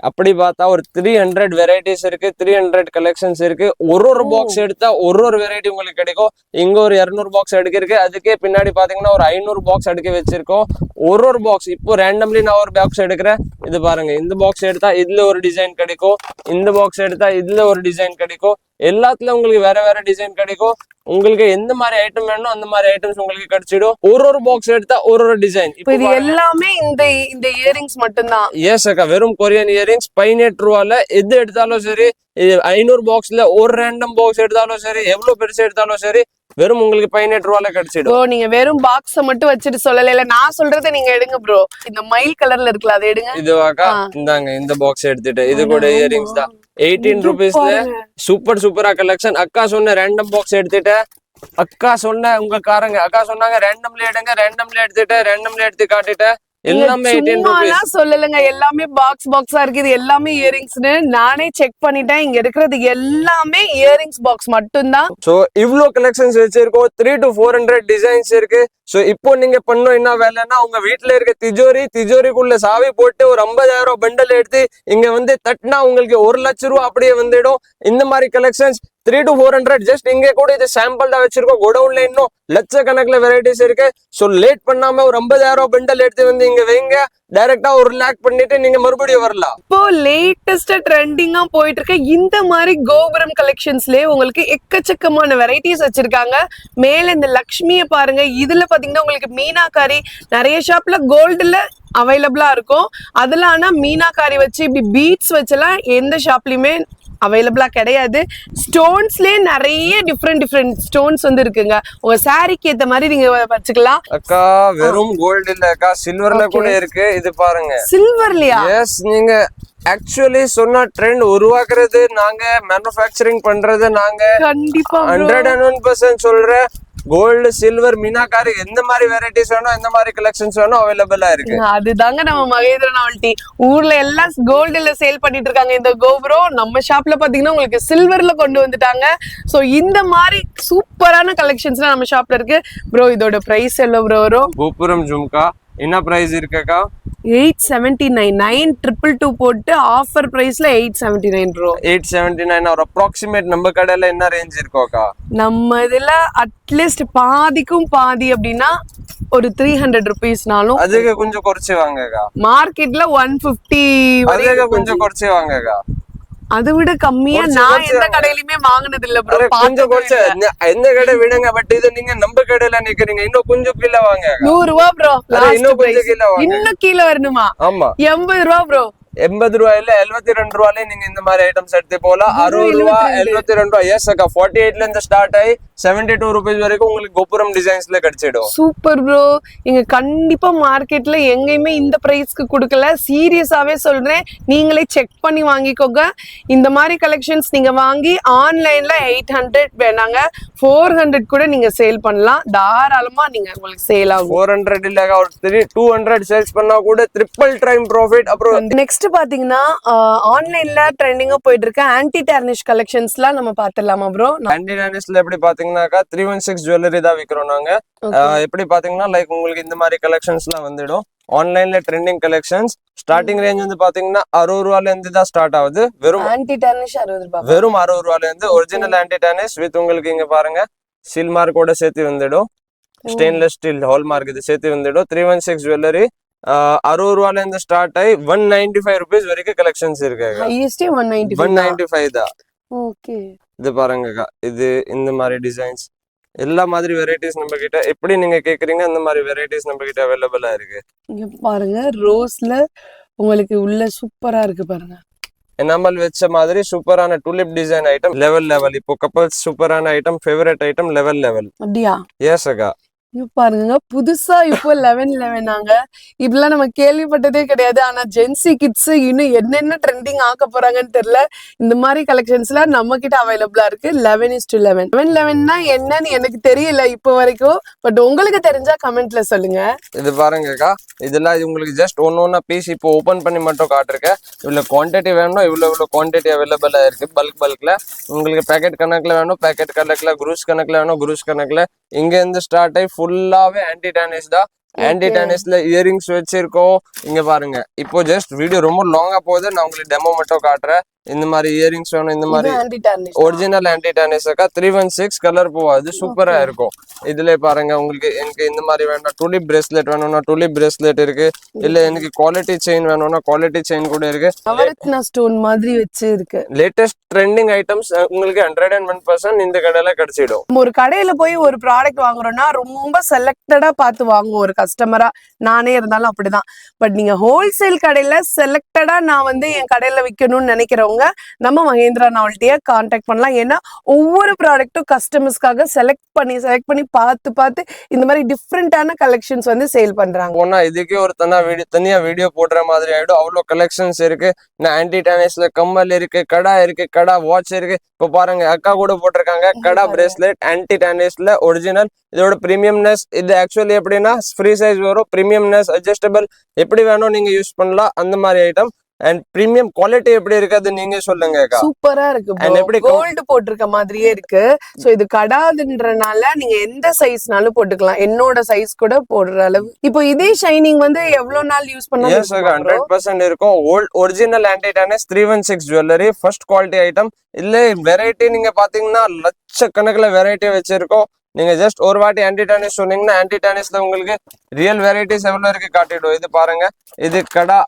அப்படி பார்த்தா ஒரு 300 வெரைட்டிஸ் இருக்கு, 300 கலெக்ஷன்ஸ் இருக்கு. ஒரு பாக்ஸ் எடுத்தா ஒரு வெரைட்டி உங்களுக்கு கிடைக்கும். இங்க ஒரு 200 பாக்ஸ் எடுக்கிருக்கு. அதுக்கே பின்னாடி பாத்தீங்கன்னா ஒரு 500 பாக்ஸ் அடுக்கி வச்சிருக்கோம். ஒரு பாக்ஸ் இப்போ ரேண்டம்லி நான் ஒரு பாக்ஸ் எடுக்கிறேன். இது பாருங்க, இந்த பாக்ஸ் எடுத்தா இதுல ஒரு டிசைன் கிடைக்கும், இந்த பாக்ஸ் எடுத்தா இதுல ஒரு டிசைன் கிடைக்கும். எல்லாத்துல உங்களுக்கு வேற டிசைன் கிடைக்கும். உங்களுக்கு எந்த மாதிரி ஐட்டம் வேணும் அந்த மாதிரி ஐட்டம்ஸ் உங்களுக்கு கிடைச்சிடும். ஒரு பாக்ஸ் எடுத்தா ஒரு டிசைன். இது எல்லாமே இந்த இயரிங்ஸ் மட்டும்தான். எஸ் அக்கா, வெறும் கொரியன் இயரிங்ஸ் 18 ரூபால எது எடுத்தாலும் சரி. 500 பாக்ஸ்ல ஒரு ரேண்டம் பாக்ஸ் எடுத்தாலும் சரி, எவ்வளவு பெருசு எடுத்தாலும் சரி, வெறும் உங்களுக்கு 18 ரூபால கிடைச்சிடும். ப்ரோ நீங்க வெறும் பாக்ஸ மட்டும் வச்சுட்டு சொல்லல, இல்ல நான் சொல்றதை நீங்க எடுங்க ப்ரோ. இந்த மயில் கலர்ல இருக்குல்ல அதை எடுங்க. இதுவாக்கா, இந்தாங்க இந்த பாக்ஸ் எடுத்துட்டு இது கூட இயரிங்ஸ் தான் 18 ரூபீஸ்ல சூப்பரா கலெக்ஷன். அக்கா சொன்ன ரேண்டம் பாக்ஸ் எடுத்துட்டு, அக்கா சொன்ன உங்க காரங்க அக்கா சொன்னாங்க ரேண்டம்ல எடுங்க, ரேண்டம்ல எடுத்துட்டு ரேண்டம்ல எடுத்து காட்டிட்டு எல்லாமே 18 ரூபீஸ் சொல்லலங்க. எல்லாமே பாக்ஸா இருக்கு. இது எல்லாமே இயரிங்ஸ்னு நானே செக் பண்ணிட்டேன். இங்க இருக்கிறது எல்லாமே இயரிங்ஸ் பாக்ஸ் மட்டும்தான். சோ இவ்ளோ கலெக்ஷன்ஸ் வச்சிருக்கோம். 300 to 400 டிசைன்ஸ் இருக்கு. சோ இப்போ நீங்க பண்ணோம் என்ன வேலைன்னா, உங்க வீட்டுல இருக்க திஜோரிக்குள்ள சாவி போட்டு ஒரு 50,000 பண்டல் எடுத்து இங்க வந்து தட்டினா உங்களுக்கு 1 லட்சம் ரூபாய் அப்படியே வந்துடும். இந்த மாதிரி கலெக்ஷன்ஸ் 300 to 400 ஜஸ்ட் இங்க கூட இது சாம்பிள் தான் வச்சிருக்கோம். கோடவுன்ல இன்னும் லட்சக்கணக்கில் வெரைட்டிஸ் இருக்கு. சோ லேட் பண்ணாம ஒரு 50,000 பண்டல் எடுத்து வந்து இங்க வைங்க. டைரக்டா 1 லேக் பண்ணிட்டு நீங்க மறுபடியும் வரலாம். இப்போ லேட்டஸ்டா ட்ரெண்டிங்கா போயிட்டு இருக்க இந்த மாதிரி கோபுரம் கலெக்ஷன்ஸ்லயே உங்களுக்கு எக்கச்சக்கமான வெரைட்டிஸ் வச்சிருக்காங்க. மேல இந்த லக்ஷ்மியை பாருங்க. இதுல பாத்தீங்கன்னா உங்களுக்கு மீனாக்காரி நிறைய ஷாப்ல கோல்டுல அவைலபிளா இருக்கும். அதுல ஆனா மீனாக்காரி வச்சு இப்படி பீட்ஸ் வச்செல்லாம் எந்த ஷாப்லயுமே அவைலபிளா கிடையாது. ஸ்டோன்ஸ்லயே நிறைய டிஃப்ரெண்ட் ஸ்டோன்ஸ் வந்து இருக்குங்க. உங்க சாரிக்கு ஏத்த மாதிரி நீங்க வச்சுக்கலாம். அக்கா வெறும் கோல்டு இல்ல அக்கா, சில்வர்ல கூட இருக்கு. இது பாருங்க, சில்வர்லயா? எஸ், நீங்க ஆக்சுவலி சொன்ன ட்ரெண்ட் உருவாக்குறது நாங்க, மேனுஃபேக்சரிங் பண்றது நாங்க. கண்டிப்பா 101% சொல்றேன். கோல்டு சில்வர் மீனாக்காரி எந்த மாதிரி வெரைட்டிஸ் வேணும், எந்த மாதிரி கலெக்ஷன்ஸ் வேணும் அவைலபிளா இருக்கு. அதுதாங்க நம்ம மகேந்திரன் நாவல்ட்டி. ஊர்ல எல்லாம் கோல்டுல சேல் பண்ணிட்டு இருக்காங்க. இந்த கோபுரம் நம்ம ஷாப்ல பாத்தீங்கன்னா உங்களுக்கு சில்வர்ல கொண்டு வந்துட்டாங்க. சோ இந்த மாதிரி சூப்பரான கலெக்ஷன்ஸ் நம்ம ஷாப்ல இருக்கு. ப்ரோ இதோட பிரைஸ் எவ்வளவு ப்ரோ வரும்? கோபுரம் ஜும்கா என்ன பிரைஸ் இருக்குக்கா? 879. 9222 போட்டு ஆஃபர் பிரைஸ்ல 879 ப்ரோ. 879 ஒரு அப்ராக்சிமேட் நம்ம கடையில என்ன ரேஞ்ச் இருக்கோக்கா? நம்ம இதுல அட்லீஸ்ட் பாதிக்கும் பாதி அப்படின்னா ஒரு 300 ரூபீஸ்னாலும் அதுக்கு கொஞ்சம் குறைச்சு வாங்கக்கா. மார்க்கெட்ல 150 அதுக்கு கொஞ்சம் குறைச்சு வாங்கக்கா. அதை விட கம்மியா நான் எந்த கடையிலுமே வாங்கினது இல்ல ப்ரோ. கொஞ்சம் குறைச்சு எந்த கடை விடுங்க, பட் இது நீங்க நம்ம கடையில நிக்கிறீங்க, இன்னும் கொஞ்சம் கீழே வாங்க. 100 ரூபா ப்ரோ. இன்னும் கொஞ்சம் கீழே வாங்க. இன்னும் கீழே வரணுமா? ஆமா 80 ரூபா ப்ரோ. 80 ரூபாயில 72 ரூபாயில நீங்க இந்த மாதிரி ஐட்டம்ஸ் எடுத்து போலாம். 60 ரூபா 72 ரூபா. எஸ் அக்கா 48ல இருந்து ஸ்டார்ட் ஆகி 72 ரூபீஸ் வரைக்கும் உங்களுக்கு கோபுரம் டிசைன்ஸ்ல கிடைச்சிடும். Super bro. இங்க கண்டிப்பா மார்க்கெட்ல எங்கேயுமே இந்த பிரைஸ்க்கு கொடுக்கல. சீரியஸாவே சொல்றேன், நீங்களே செக் பண்ணி வாங்கிக்கோங்க. இந்த மாதிரி கலெக்ஷன்ஸ் நீங்க வாங்கி ஆன்லைன்ல 800 வேணாங்க 400 கூட நீங்க சேல் பண்ணலாம். தாராளமா நீங்க உங்களுக்கு சேல் ஆகும். 400 இல்ல ஒரு 200 சேல்ஸ் பண்ணா கூட ட்ரிபிள் டைம் ப்ராஃபிட். அப்புறம் நெக்ஸ்ட் பாத்தீங்கன்னா ஆன்லைன்ல ட்ரெண்டிங்கா போயிட்டு இருக்க ஆன்டி டார்னிஷ் கலெக்ஷன்ஸ்லாம் நம்ம பாத்துடலாமா ப்ரோ? ஆன்டி டார்னிஷ்ல எப்படி பாத்தீங்கன்னாக்கா 316 ஜுவல்லரி தான் விக்கிறோம் நாங்க. எப்படி பாத்தீங்கன்னா லைக் உங்களுக்கு இந்த மாதிரி கலெக்ஷன்ஸ்லாம் வந்துடும். ஆன்லைன்ல ட்ரெண்டிங் கலெக்ஷன்ஸ் ஸ்டார்டிங் ரேஞ்ச் வந்து பாத்தீங்கன்னா 60 ரூபாயில இருந்து தான் ஸ்டார்ட் ஆகுது. வெறும் ஆன்டி டார்னிஷ் 60 ரூபாய். வெறும் 60 ரூபாயில இருந்து ஒரிஜினல் ஆன்டி டார்னிஷ் வித் உங்களுக்கு இங்க பாருங்க சீல் மார்க்கோட சேர்த்து வந்துடும். ஸ்டெயின்லெஸ் ஸ்டீல் ஹால் மார்க் இது சேர்த்து வந்துடும். 316 ஜுவல்லரி 60 ரூபாயில இருந்து ஸ்டார்ட் ஆகி 195 ரூபீஸ் வரைக்கும் கலெக்ஷன்ஸ் இருக்கு. ஹையஸ்ட் 195 தான். ஓகே, இது பாருங்கக்கா, இது இந்த மாதிரி டிசைன்ஸ் எல்லா மாதிரி வெரைட்டிஸ் நம்ம கிட்ட எப்படி நீங்க கேக்குறீங்க அந்த மாதிரி வெரைட்டிஸ் நம்ம கிட்ட அவைலபிளா இருக்கு. இங்க பாருங்க ரோஸ்ல உங்களுக்கு உள்ள சூப்பரா இருக்கு பாருங்க. எனாமல் வச்ச மாதிரி சூப்பரான டூலிப் டிசைன் ஐட்டம் லெவல். இப்போ கப்பல்ஸ் சூப்பரான ஐட்டம், ஃபேவரட் ஐட்டம் லெவல். அப்படியா? எஸ் அக்கா. இங்க பாருங்க புதுசா இப்போ 11 ஆங்க. இப்படிலாம் நம்ம கேள்விப்பட்டதே கிடையாது. ஆனா ஜென்சி கிட்ஸ் இன்னும் என்னென்ன ட்ரெண்டிங் ஆக்க போறாங்கன்னு தெரியல. இந்த மாதிரி கலெக்ஷன்ஸ்லாம் நம்ம கிட்ட அவைலபிளா இருக்கு. 11:11 என்னன்னு எனக்கு தெரியல இப்போ வரைக்கும். பட் உங்களுக்கு தெரிஞ்சா கமெண்ட்ல சொல்லுங்க. இது பாருங்கக்கா, இதெல்லாம் உங்களுக்கு ஜஸ்ட் ஒன்னொன்னா பீஸ் இப்போ ஓபன் பண்ணி மட்டும் காட்டிருக்கேன். இவ்வளவு குவான்டிட்டி வேணும், இவ்வளவு குவான்டிட்டி அவைலபிளா இருக்கு. பல்க்ல உங்களுக்கு பேக்கெட் கணக்குல வேணும், பேக்கெட் கணக்குல, குரூஸ் கணக்குல வேணும், குரூஸ் கணக்குல. இங்க இருந்து ஸ்டார்ட் ஆகி ஃபுல்லாவே ஆன்டி டார்னிஷ் தான். ஆன்டி டார்னிஷ்ல இயரிங்ஸ் வச்சிருக்கோம். இங்க பாருங்க, இப்போ ஜஸ்ட் வீடியோ ரொம்ப லாங்கா போகுது, நான் உங்களுக்கு டெமோ மட்டும் காட்டுறேன். இந்த மாதிரி இயரிங்ஸ் வேணும், இந்த மாதிரி ஒரிஜினல் ஆன்டி டார்னிஷ் அக்கா 316 கலர் போவாது, சூப்பரா இருக்கும். இதுல பாருங்க, உங்களுக்கு எனக்கு இந்த மாதிரி வேணும், டூலிப் பிரேஸ்லெட் வேணும்னா டூலிப் பிரேஸ்லெட் இருக்கு. இல்ல எனக்கு குவாலிட்டி செயின் வேணும்னா குவாலிட்டி செயின் கூட இருக்கு. நவரத்ன ஸ்டோன் மாதிரி வச்சு இருக்கு. லேட்டஸ்ட் ட்ரெண்டிங் ஐட்டம்ஸ் உங்களுக்கு 101% இந்த கடையில கிடைச்சிடும். ஒரு கடையில போய் ஒரு ப்ராடக்ட் வாங்குறோம்னா ரொம்ப செலக்டடா பார்த்து வாங்குவோம் ஒரு கஸ்டமரா. நானே இருந்தாலும் அப்படிதான். பட் நீங்க ஹோல்சேல் கடையில செலக்டடா நான் வந்து என் கடையில விற்கணும்னு நினைக்கிறவங்க நம்ம மகேந்திரா நாவல்ட்டியை கான்டாக்ட் பண்ணலாம். ஏன்னா ஒவ்வொரு ப்ராடக்ட்டும் கஸ்டமர்ஸ்க்காக செலக்ட் பண்ணி பார்த்து இந்த மாதிரி டிஃப்ரெண்டான கலெக்ஷன்ஸ் வந்து சேல் பண்றாங்க. இதுக்கே ஒரு தனியா வீடியோ போடுற மாதிரி ஆயிடும். அவ்வளவு கலெக்ஷன்ஸ் இருக்கு. ஆன்டி டார்னிஷ்ல கம்மல் இருக்கு, கடா இருக்கு, கடா வாட்ச் இருக்கு. இப்போ பாருங்க, அக்கா கூட போட்டிருக்காங்க கடா பிரேஸ்லெட் ஆன்டி டார்னிஷ்ல ஒரிஜினல். இதோட பிரீமியம்னஸ் இது ஆக்சுவலி எப்படின்னா ஃப்ரீ சைஸ் வரும். பிரீமியம்னஸ் அட்ஜஸ்டபிள் எப்படி வேணும் நீங்க யூஸ் பண்ணலாம், அந்த மாதிரி ஐட்டம். அண்ட் பிரீமியம் குவாலிட்டி எப்படி இருக்கு நீங்க சொல்லுங்க. சூப்பரா இருக்கு, கோல்டு போட்டிருக்க மாதிரியே இருக்கு. சோ இது கடாதுன்றனால நீங்க எந்த சைஸ்னாலும் போட்டுக்கலாம். என்னோட சைஸ் கூட போடுற அளவு. இப்போ இதே ஷைனிங் வந்து எவ்வளவு நாள் யூஸ் பண்ணா? எஸ் 100% இருக்கும். Original anti tarnish 316 jewellery first quality item. இல்ல வெரைட்டி நீங்க பாத்தீங்கன்னா லட்சக்கணக்கில் வெரைட்டி வச்சிருக்கோம். நீங்க ஜஸ்ட் ஒரு வாட்டி ஆன்டி டார்னிஷ் சொன்னீங்கன்னா ஆன்டி டார்னிஷ்ல உங்களுக்கு ரியல் வெரைட்டிஸ் எவ்வளவு இருக்கு காட்டிடும். இது பாருங்க, இது கடா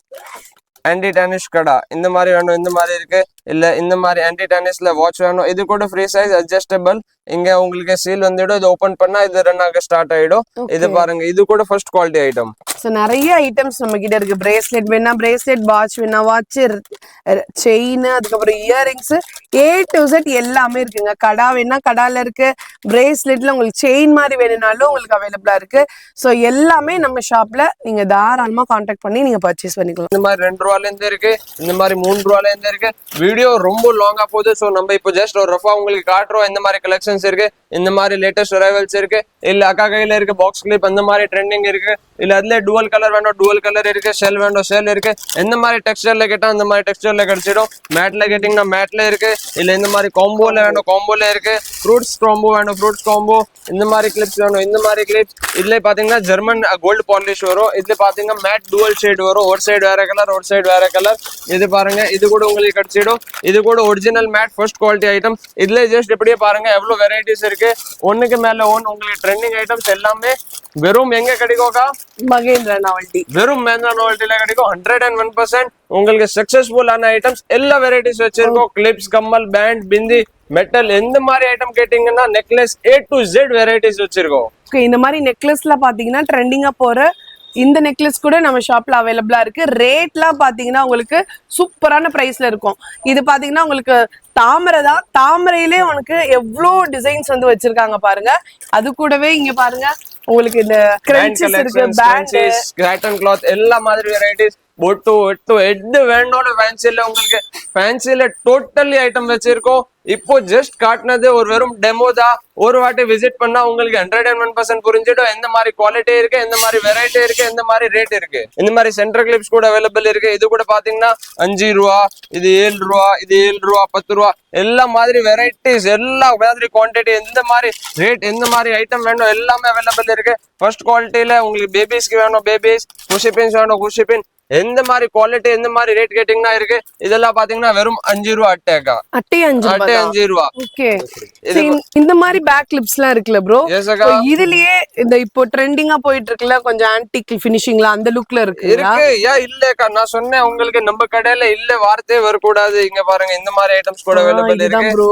ஆன்டி டார்னிஷ் கடா இந்த மாதிரி வேணும், இந்த மாதிரி இருக்கு. இல்ல இந்த மாதிரி ஆன்டி டார்னிஷ்ல வாட்ச் வேணும், இது கூட ஃப்ரீ சைஸ் அட்ஜஸ்டபிள். இங்க உங்களுக்கு சீல் வந்துடும். இது ஓபன் பண்ணா இது ரன் ஆக ஸ்டார்ட் ஆயிடும். இது பாருங்க, இது கூட ஃபர்ஸ்ட் குவாலிட்டி ஐட்டம். சோ நிறைய ஐட்டம்ஸ் நம்ம கிட்ட இருக்கு. பிரேஸ்லெட் வேணா பிரேஸ்லெட், வாட்ச் வேணா வாட்ச், செயின், அதுக்கப்புறம் இயரிங்ஸ், A to Z எல்லாமே இருக்குங்க. கடா வேணா கடால இருக்கு. பிரேஸ்லெட்ல உங்களுக்கு செயின் மாதிரி வேணும்னாலும் உங்களுக்கு அவைலபிளா இருக்கு. சோ எல்லாமே நம்ம ஷாப்ல நீங்க தாராளமா கான்டாக்ட் பண்ணி நீங்க பர்ச்சேஸ் பண்ணிக்கலாம். இந்த மாதிரி 2 ரூபாயில இருந்து இருக்கு, இந்த மாதிரி 3 ரூபாயில இருந்து இருக்கு. வீடியோ ரொம்ப லாங்கா போகுது. சோ நம்ம இப்போ ஜஸ்ட் ஒரு ரஃபா உங்களுக்கு காட்டுறோம். இந்த மாதிரி கலெக்ஷன்ஸ் இருக்கு, இந்த மாதிரி லேட்டஸ்ட் அரைவல்ஸ் இருக்கு. இல்ல அக்கா கையில இருக்கு பாக்ஸ் கிளிப், அந்த மாதிரி ட்ரெண்டிங் இருக்கு. இல்ல அதுல டுவல் கலர் வேணும், டுவல் கலர் இருக்கு. ஷெல் வேணும், ஷெல் இருக்கு. எந்த மாதிரி டெக்ஸ்டர்ல கேட்டா அந்த மாதிரி டெக்ஸ்டர்ல கிடைச்சிடும். மேட்ல கேட்டீங்கன்னா மேட்ல இருக்கு. இல்ல இந்த மாதிரி காம்போல வேணும், காம்போல இருக்கு. ஃப்ரூட்ஸ் காம்போ வேணும், ஃப்ரூட்ஸ் காம்போ. இந்த மாதிரி கிளிப்ஸ் வேணும், இந்த மாதிரி கிளிப்ஸ். இதுல பாத்தீங்கன்னா ஜெர்மன் கோல்டு பாலிஷ் வரும். இதுல பாத்தீங்கன்னா மேட் டுவல் ஷேட் வரும். ஒரு சைடு வேற கலர், ஒரு சைடு வேற கலர். இது பாருங்க, இது கூட உங்களுக்கு கிடைச்சிடும். இது கூட original made first quality item. இதுல ஜஸ்ட் இப்படியே பாருங்க எவ்வளவு வெரைட்டிஸ் இருக்கு. ஒண்ணுக்கு மேல ஒன் உங்களுக்கு ட்ரெண்டிங் ஐட்டம்ஸ் எல்லாமே வெறும் எங்க கிடைக்கும்க்கா? மகேந்திரா நாவல்டி. வெறும் மஹேந்திரா நாவல்டில கிடைக்கும். 101% உங்களுக்கு சக்சஸ்ஃபுல் ஆன ஐட்டம்ஸ் எல்லா வெரைட்டிஸ் வச்சிருக்கோம். கிளிப்ஸ், கம்மல், பேண்ட், பிந்தி, மெட்டல், எந்த மாதிரி ஐட்டம் கேட்டீங்கன்னா necklace A to Z varieties வச்சிருக்கோம். இந்த மாதிரி நெக்லஸ்ல பாத்தீங்கன்னா ட்ரெண்டிங்கா போற இந்த நெக்லஸ் கூட நம்ம ஷாப்ல அவைலபிளா இருக்கு. ரேட்லாம் பாத்தீங்கன்னா உங்களுக்கு சூப்பரான பிரைஸ்ல இருக்கும். இது பாத்தீங்கன்னா உங்களுக்கு தாமரை தான். தாமரையிலே உனக்கு எவ்வளோ டிசைன்ஸ் வந்து வச்சிருக்காங்க பாருங்க. அது கூடவே இங்க பாருங்க உங்களுக்கு இந்த கிரன்ச்சஸ் இருக்கு, பேண்ட், காட்டன் கிளாத், எல்லா மாதிரி வெரைட்டிஸ், பொட்டு எட்டு எது வேணும்னு ஃபேன்சில உங்களுக்கு ஃபேன்சில டோட்டலி ஐட்டம் வச்சிருக்கோம். இப்போ ஜஸ்ட் காட்டினது ஒரு வெறும் டெமோ தான். ஒரு வாட்டி விசிட் பண்ணா உங்களுக்கு 101% புரிஞ்சிடும் எந்த மாதிரி குவாலிட்டி இருக்கு, எந்த மாதிரி வெரைட்டி இருக்கு, எந்த மாதிரி ரேட் இருக்கு. இந்த மாதிரி சென்டர் கிளிப்ஸ் கூட அவைலபிள் இருக்கு. இது கூட பாத்தீங்கன்னா 5 ரூபா, இது 7 ரூபா, இது 7 ரூபா, 10 ரூபா, எல்லா மாதிரி வெரைட்டிஸ், எல்லா மாதிரி குவான்டிட்டி, எந்த மாதிரி ரேட், எந்த மாதிரி ஐட்டம் வேணும் எல்லாமே அவைலபிள் இருக்கு. ஃபர்ஸ்ட் குவாலிட்டியில உங்களுக்கு பேபிஸ்க்கு வேணும் பேபிஸ், குஷிபின்ஸ் வேணும் குஷிபின், எந்த மாதிரி குவாலிட்டி எந்த மாதிரி ரேட் கேட்டீங்கன்னா இருக்கு. இதெல்லாம் பாத்தீங்கன்னா வெறும் 5 ரூபா அட்டேக்கா. அட்டை 5 ரூபா. ஓகே. இந்த மாதிரி பேக் கிளிப்ஸ் எல்லாம் இருக்குல்ல ப்ரோ, இதுலயே இந்த இப்போ ட்ரெண்டிங்கா போயிட்டு இருக்குல்ல கொஞ்சம் ஆன்டிக் ஃபினிஷிங்ல அந்த லுக்ல இருக்கு. ஏன் இல்லக்கா, நான் சொன்னேன் உங்களுக்கு நம்ம கடையில இல்ல வார்த்தையே வரக்கூடாது. இங்க பாருங்க இந்த மாதிரி ஐட்டம்ஸ் கூட அவைலபிள் இருக்கு.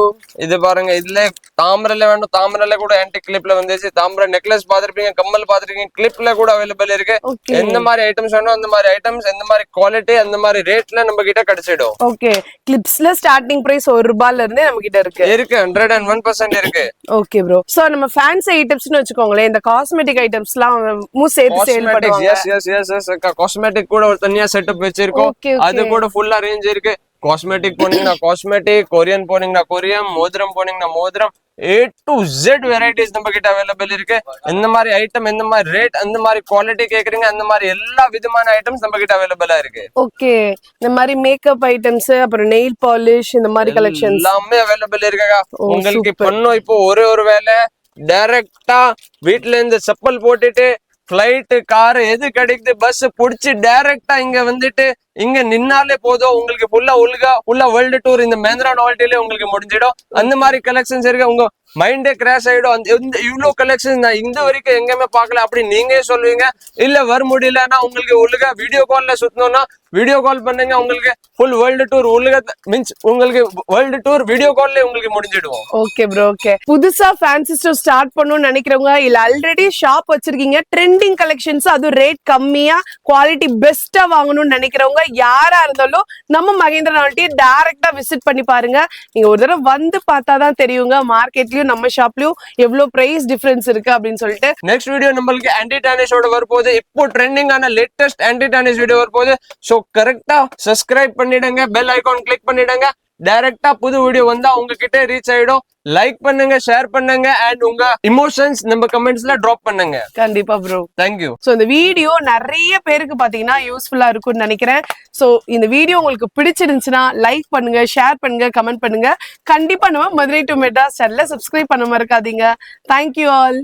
இது பாருங்க, இதுல தாமரைல வேணும், தாமரைல கூட ஆன்டிக் கிளிப்ல வந்துச்சு. தாமரை நெக்லஸ் பாத்திருப்பீங்க, கம்மல் பாத்திருக்கீங்க, கிளிப்ல கூட அவைலபிள் இருக்கு. எந்த மாதிரி ஐட்டம்ஸ் வேணும் அந்த மாதிரி ஐட்டம்ஸ், எந்த மாதிரி குவாலிட்டி அந்த மாதிரி ரேட்ல நம்ம கிட்ட கிடைச்சிடும். ஓகே. கிளிப்ஸ்ல ஸ்டார்டிங் பிரைஸ் 1 ரூபாயில இருந்தே நம்ம கிட்ட இருக்கு. 101% இருக்கு. Okay bro. சோ நம்ம ஃபேன்சி ஐட்டம்ஸ்னு வெச்சுக்கோங்களே, இந்த காஸ்மெட்டிக் ஐட்டம்ஸ்லாம் சேர்த்து சேல் பண்ணுவாங்க. எஸ் காஸ்மெட்டிக் கூட ஒரு தனியா செட்டப் வச்சிருக்கோம். அது கூட ஃபுல்லா ரேஞ்ச் இருக்கு. காஸ்மெட்டிக் போனீங்கன்னா காஸ்மெட்டிக், கொரியன் போனீங்கன்னா கொரியன், மோதிரம் போனீங்கன்னா மோதிரம், A to Z வெரைட்டிஸ் நம்ம கிட்ட அவைலபிள் இருக்கு. எந்த மாதிரி ஐட்டம், எந்த மாதிரி ரேட், அந்த மாதிரி குவாலிட்டி கேக்குறீங்க, அந்த மாதிரி எல்லா விதமான ஐட்டம்ஸ் நம்ம கிட்ட அவைலபிளா இருக்கு. ஓகே. இந்த மாதிரி மேக்கப் ஐட்டம்ஸ், அப்புறம் நெயில் பாலிஷ், இந்த மாதிரி கலெக்ஷன்ஸ் எல்லாமே அவைலபிள் இருக்குக்கா. உங்களுக்கு பண்ணோம் இப்போ ஒரு வேலை டைரக்டா வீட்ல இருந்து செப்பல் போட்டுட்டு ஃபிளைட், கார் எது கிடைக்குது, பஸ் புடிச்சு டைரக்டா இங்க வந்துட்டு இங்க நின்னாலே போதும். உங்களுக்கு ஃபுல்லா வேர்ல்டு டூர் இந்த மஹேந்திரா நாவல்டிலே உங்களுக்கு முடிஞ்சிடும். அந்த மாதிரி கலெக்ஷன்ஸ் இருக்கு. உங்க மைண்டே கிராஷ் ஆயிடும். இவ்வளவு கலெக்ஷன் நான் இந்த வரைக்கும் எங்கேயுமே பார்க்கல அப்படி நீங்க சொல்லுவீங்க. இல்ல வர முடியலன்னா உங்களுக்கு ஒழுங்கா வீடியோ கால்ல சுத்தணும்னா வீடியோ கால் பண்ணுங்க. உங்களுக்கு ஃபுல் வேர்ல்டு டூர் மீன்ஸ் உங்களுக்கு வேர்ல்டு டூர் வீடியோ கால்ல உங்களுக்கு முடிஞ்சிடும். Okay bro. ஓகே. புதுசா ஃபேன்சி ஸ்டோர் ஸ்டார்ட் பண்ணணும்னு நினைக்கிறவங்க, இல்ல ஆல்ரெடி ஷாப் வச்சிருக்கீங்க, ட்ரெண்டிங் கலெக்ஷன்ஸ் அது ரேட் கம்மியா குவாலிட்டி பெஸ்டா வாங்கணும்னு நினைக்கிறவங்க யாரா இருந்தாலும் நம்ம மகேந்திரா நாவல்டி டைரக்டா விசிட் பண்ணி பாருங்க. நீங்க ஒரு தடவை வந்து பார்த்தாதான் தெரியுங்க மார்க்கெட்லயும் நம்ம ஷாப்லயும் எவ்வளவு பிரைஸ் டிஃபரன்ஸ் இருக்கு அப்படின்னு சொல்லிட்டு. நெக்ஸ்ட் வீடியோ நம்மளுக்கு ஆன்டி டானிஷோட வரப்போகுது. இப்போ ட்ரெண்டிங் ஆன லேட்டஸ்ட் ஆன்டி டானிஷ் வீடியோ வரப்போகுது. சோ கரெக்டா சப்ஸ்கிரைப் பண்ணிடுங்க, பெல் ஐகான் கிளிக் பண்ணிடுங்க. டைரக்டா புது வீடியோ வந்தா உங்ககிட்ட ரீச் ஆயிடும். லைக் பண்ணுங்க, ஷேர் பண்ணுங்க, அண்ட் உங்க இமோஷன்ஸ் நம்ம கமெண்ட்ஸ்ல டிராப் பண்ணுங்க. கண்டிப்பா ப்ரோ. தேங்க்யூ. சோ இந்த வீடியோ நிறைய பேருக்கு பாத்தீங்கன்னா யூஸ்ஃபுல்லா இருக்கும்னு நினைக்கிறேன். சோ இந்த வீடியோ உங்களுக்கு பிடிச்சிருந்துச்சுன்னா லைக் பண்ணுங்க, ஷேர் பண்ணுங்க, கமெண்ட் பண்ணுங்க. கண்டிப்பா நம்ம மதுரை டு மெட்ராஸ் சேனலை சப்ஸ்கிரைப் பண்ண மறக்காதீங்க. Thank you all.